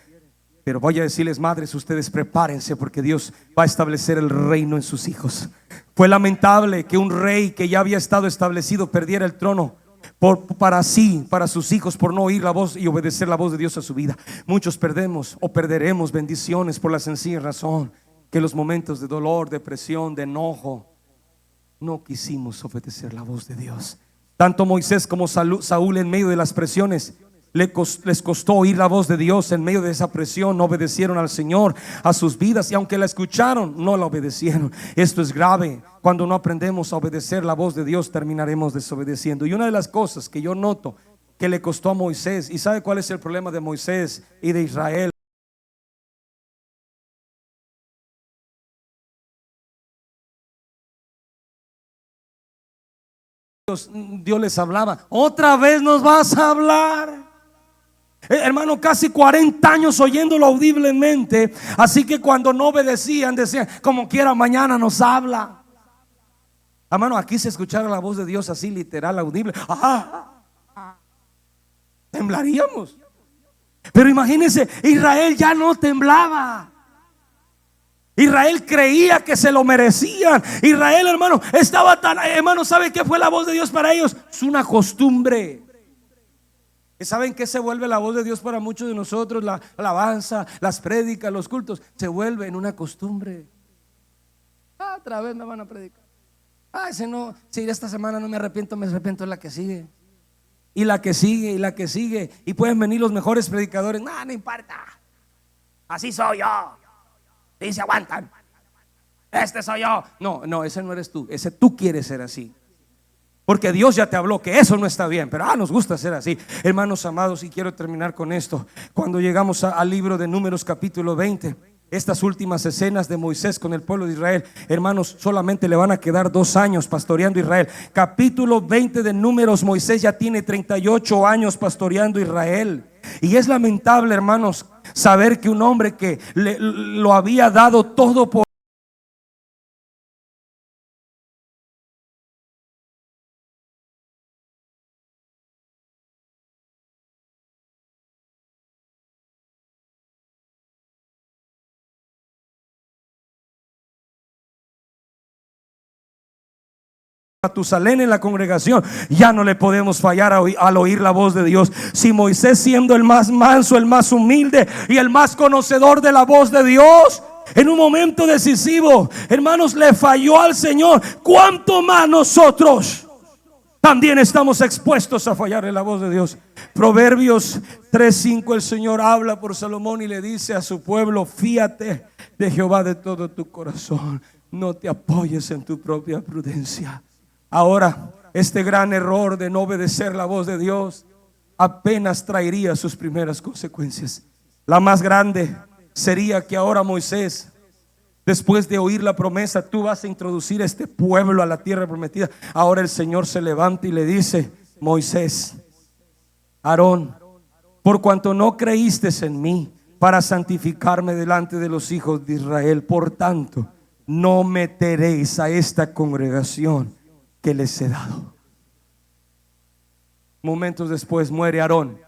Pero voy a decirles, madres, ustedes prepárense, porque Dios va a establecer el reino en sus hijos. Fue lamentable que un rey que ya había estado establecido perdiera el trono para sus hijos, por no oír la voz y obedecer la voz de Dios a su vida. Muchos perdemos o perderemos bendiciones por la sencilla razón que en los momentos de dolor, depresión, de enojo, no quisimos obedecer la voz de Dios. Tanto Moisés como Saúl, en medio de las presiones, les costó oír la voz de Dios. En medio de esa presión no obedecieron al Señor, a sus vidas, y aunque la escucharon, no la obedecieron. Esto es grave. Cuando no aprendemos a obedecer la voz de Dios, terminaremos desobedeciendo. Y una de las cosas que yo noto que le costó a Moisés, ¿y sabe cuál es el problema de Moisés y de Israel? Dios les hablaba, otra vez nos vas a hablar. Hermano, casi 40 años oyéndolo audiblemente. Así que cuando no obedecían, decían, como quiera, mañana nos habla. Hermano, aquí se escuchara la voz de Dios así, literal, audible, temblaríamos. Pero imagínense, Israel ya no temblaba. Israel creía que se lo merecían. Israel, hermano, estaba tan, hermano, ¿sabe qué fue la voz de Dios para ellos? Es una costumbre. ¿Y saben qué se vuelve la voz de Dios para muchos de nosotros? La alabanza, las prédicas, los cultos, se vuelve en una costumbre. Otra vez me van a predicar. Si esta semana no me arrepiento de la que sigue. Y la que sigue, y la que sigue. Y pueden venir los mejores predicadores. No importa. Así soy yo. Y se aguantan. Este soy yo. No, ese no eres tú. Ese tú quieres ser así. Porque Dios ya te habló que eso no está bien. Pero nos gusta ser así. Hermanos amados, y quiero terminar con esto. Cuando llegamos al libro de Números capítulo 20, estas últimas escenas de Moisés con el pueblo de Israel, hermanos, solamente le van a quedar 2 años pastoreando Israel. Capítulo 20 de Números, Moisés ya tiene 38 años pastoreando Israel. Y es lamentable, hermanos, saber que un hombre que lo había dado todo por Matusalén en la congregación, ya no le podemos fallar al oír la voz de Dios. Si Moisés, siendo el más manso, el más humilde y el más conocedor de la voz de Dios, en un momento decisivo, hermanos, le falló al Señor, ¿cuánto más nosotros también estamos expuestos a fallarle la voz de Dios? Proverbios 3:5, el Señor habla por Salomón y le dice a su pueblo: fíate de Jehová de todo tu corazón, no te apoyes en tu propia prudencia. Ahora, este gran error de no obedecer la voz de Dios apenas traería sus primeras consecuencias. La más grande sería que ahora Moisés, después de oír la promesa, tú vas a introducir a este pueblo a la tierra prometida. Ahora el Señor se levanta y le dice: Moisés, Aarón, por cuanto no creíste en mí para santificarme delante de los hijos de Israel, por tanto no meteréis a esta congregación que les he dado. Momentos después muere Aarón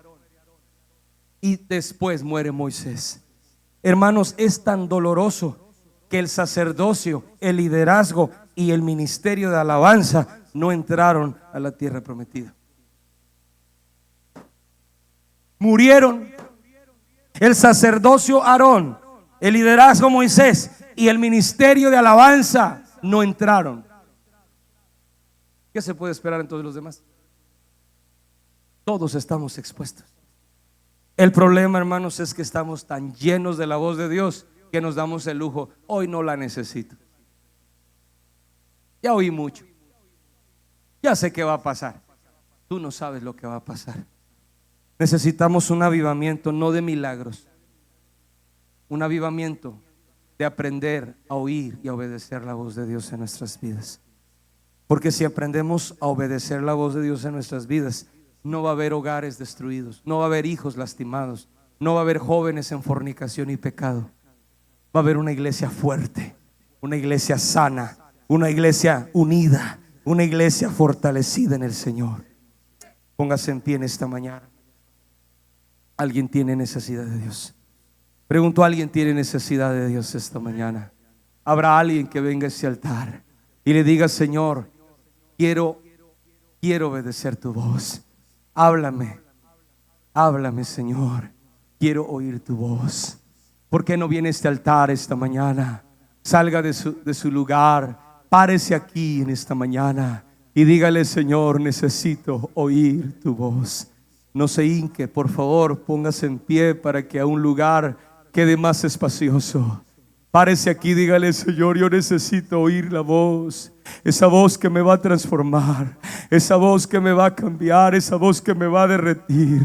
y después muere Moisés. Hermanos, es tan doloroso que el sacerdocio, el liderazgo y el ministerio de alabanza no entraron a la tierra prometida. Murieron el sacerdocio Aarón, el liderazgo Moisés y el ministerio de alabanza no entraron. ¿Qué se puede esperar en todos los demás? Todos estamos expuestos. El problema, hermanos, es que estamos tan llenos de la voz de Dios que nos damos el lujo: hoy no la necesito. Ya oí mucho. Ya sé qué va a pasar. Tú no sabes lo que va a pasar. Necesitamos un avivamiento, no de milagros, un avivamiento de aprender a oír y a obedecer la voz de Dios en nuestras vidas. Porque si aprendemos a obedecer la voz de Dios en nuestras vidas, no va a haber hogares destruidos, no va a haber hijos lastimados, no va a haber jóvenes en fornicación y pecado. Va a haber una iglesia fuerte, una iglesia sana, una iglesia unida, una iglesia fortalecida en el Señor. Póngase en pie en esta mañana. ¿Alguien tiene necesidad de Dios? Pregunto, ¿alguien tiene necesidad de Dios esta mañana? ¿Habrá alguien que venga a ese altar y le diga: Señor, quiero obedecer tu voz? Háblame, Señor, quiero oír tu voz. ¿Por qué no viene a este altar esta mañana? Salga de su lugar, párese aquí en esta mañana y dígale: Señor, necesito oír tu voz. No se hinque, por favor, póngase en pie para que a un lugar quede más espacioso. Párese aquí, dígale: Señor, yo necesito oír la voz. Esa voz que me va a transformar, esa voz que me va a cambiar, esa voz que me va a derretir.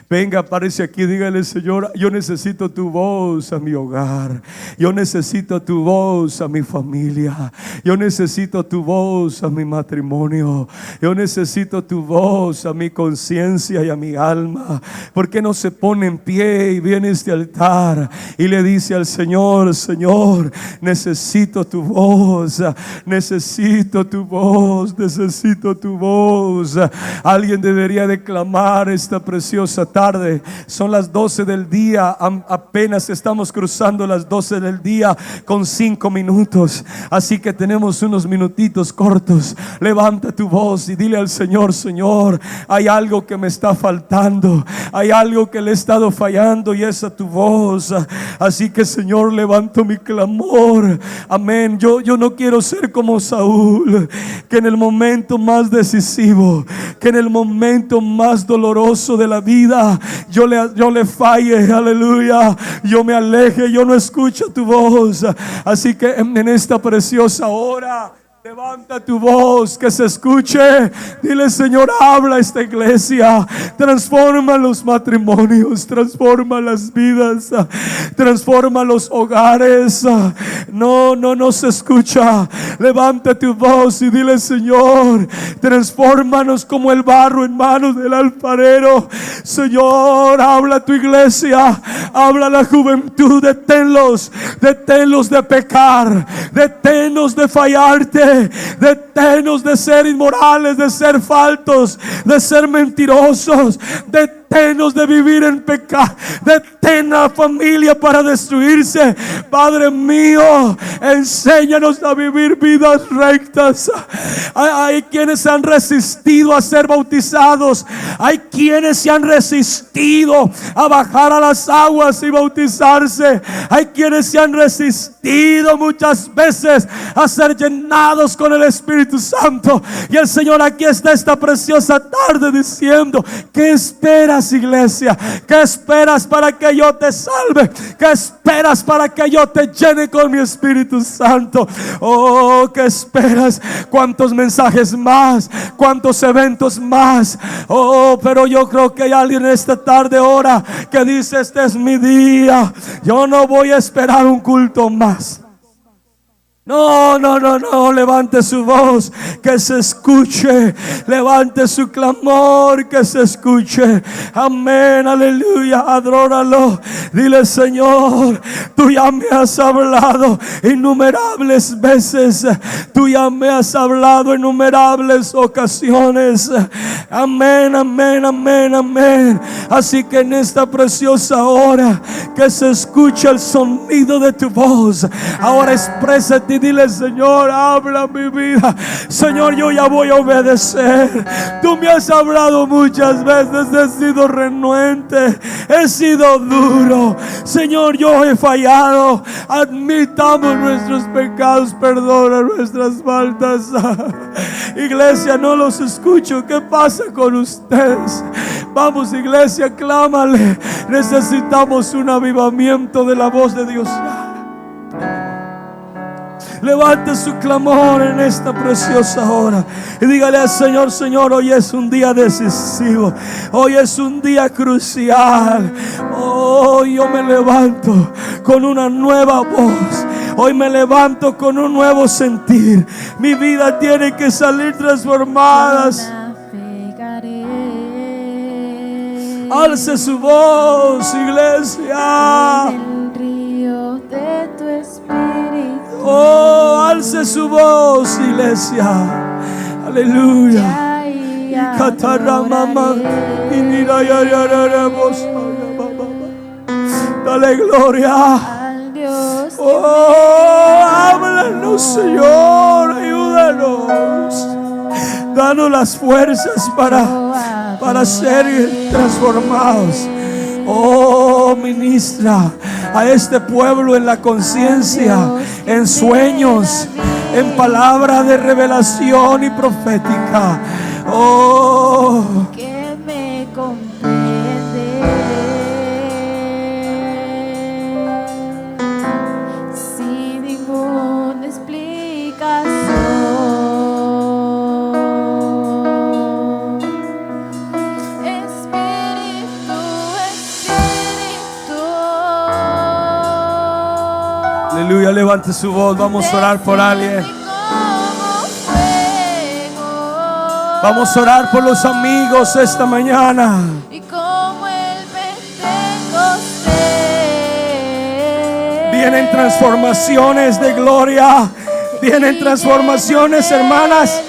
Venga, párese aquí, dígale: Señor, yo necesito tu voz a mi hogar. Yo necesito tu voz a mi familia. Yo necesito tu voz a mi matrimonio. Yo necesito tu voz a mi conciencia y a mi alma. ¿Por qué no se pone en pie y viene a este altar y le dice al Señor: Señor, necesito tu voz, necesito tu voz, necesito tu voz? Alguien debería declamar esta preciosa tarde. Son las 12 del día, apenas estamos cruzando las 12 del día con 5 minutos, así que tenemos unos minutitos cortos. Levanta tu voz y dile al Señor: Señor, hay algo que me está faltando, hay algo que le he estado fallando y es a tu voz. Así que, Señor, levanto mi clamor. Amén. Yo no quiero ser como Saúl, que en el momento más decisivo, que en el momento más doloroso de la vida, yo le falle, aleluya, yo me aleje, yo no escucho tu voz. Así que en esta preciosa hora, levanta tu voz, que se escuche. Dile: Señor, habla a esta iglesia. Transforma los matrimonios, transforma las vidas, transforma los hogares. No se escucha. Levanta tu voz y dile: Señor, transfórmanos como el barro en manos del alfarero. Señor, habla a tu iglesia, habla a la juventud. Deténlos de pecar, deténnos de fallarte, deténnos de ser inmorales, de ser faltos, de ser mentirosos. Deténnos de vivir en pecado. Detén a la familia para destruirse. Padre mío, enséñanos a vivir vidas rectas. Hay quienes se han resistido a ser bautizados. Hay quienes se han resistido a bajar a las aguas y bautizarse. Hay quienes se han resistido muchas veces a ser llenados con el Espíritu Santo. Y el Señor aquí está esta preciosa tarde diciendo: ¿qué esperas, iglesia? ¿Qué esperas para que yo te salve? ¿Qué esperas para que yo te llene con mi Espíritu Santo? Oh, ¿qué esperas? ¿Cuántos mensajes más? ¿Cuántos eventos más? Oh, pero yo creo que hay alguien en esta tarde ahora que dice: este es mi día, yo no voy a esperar un culto más. No, levante su voz, que se escuche. Levante su clamor, que se escuche. Amén, aleluya, adóralo. Dile: Señor, tú ya me has hablado innumerables veces. Tú ya me has hablado en innumerables ocasiones. Amén, amén, amén, amén. Así que en esta preciosa hora, que se escuche el sonido de tu voz. Ahora exprésate y dile: Señor, habla mi vida. Señor, yo ya voy a obedecer. Tú me has hablado muchas veces, he sido renuente, he sido duro. Señor, yo he fallado. Admitamos nuestros pecados, perdona nuestras faltas. Iglesia, no los escucho. ¿Qué pasa con ustedes? Vamos, iglesia, clámale. Necesitamos un avivamiento de la voz de Dios. Levante su clamor en esta preciosa hora y dígale al Señor: Señor, hoy es un día decisivo, hoy es un día crucial. Hoy yo me levanto con una nueva voz. Hoy me levanto con un nuevo sentir. Mi vida tiene que salir transformada. Alce su voz, iglesia. El río de tu espíritu. Oh, alce su voz, iglesia. Aleluya. Dale gloria. Oh, háblanos, Señor, ayúdanos. Danos las fuerzas para ser transformados. Oh, ministra a este pueblo en la conciencia, en sueños, en palabra de revelación y profética. Oh, que me comprende sin ninguna explicación. Espíritu, Espíritu. aleluya, levante su voz. Vamos a orar por alguien. Vamos a orar por los amigos esta mañana. Y como el Pentecostés. Vienen transformaciones de gloria. Vienen transformaciones, hermanas.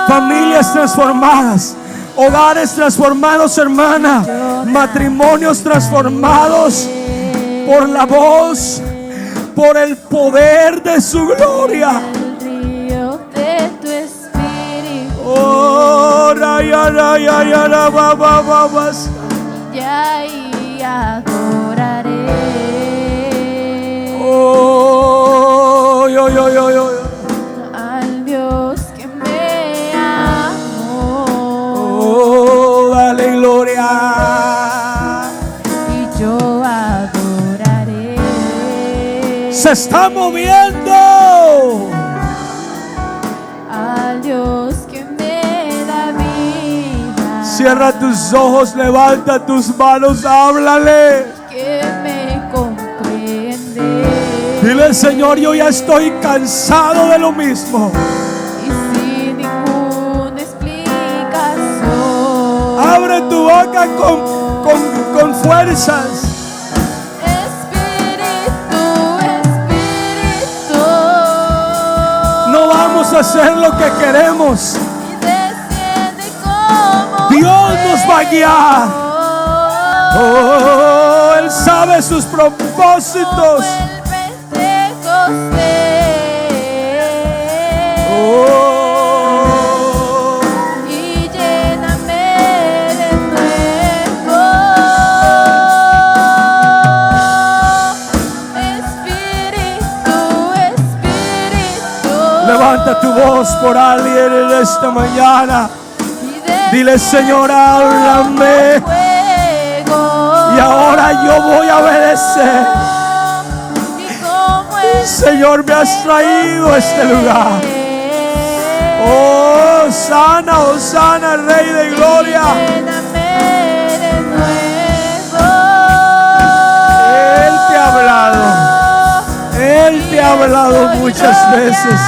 Familias transformadas. Hogares transformados, hermana. Matrimonios transformados por la voz, por el poder de su gloria. Oh, raya, raya, raya, ba, ba, ba, ba. Ya y adoraré. Oh, yo, yo, yo, yo. Al Dios que me amó. Oh, dale gloria. Y yo adoraré. Se está moviendo. Al Dios que me da vida. Cierra tus ojos, levanta tus manos, háblale. Que me comprende. Dile: Señor, yo ya estoy cansado de lo mismo. Y sin ninguna explicación. Abre tu boca con fuerzas. Espíritu, Espíritu. No vamos a hacer lo que queremos. Y desciende como Dios nos va a guiar. fuego. Oh, Él sabe sus propósitos. Oh, Y lléname de nuevo. Espíritu, Espíritu. levanta tu voz por alguien en esta mañana. Y desciende Dile: Señor, háblame. fuego. Y ahora yo voy a obedecer. Y como el Señor, me has traído a este lugar. Oh, sana, Rey de gloria. lléname de nuevo. Él te ha hablado. Él te ha hablado muchas veces.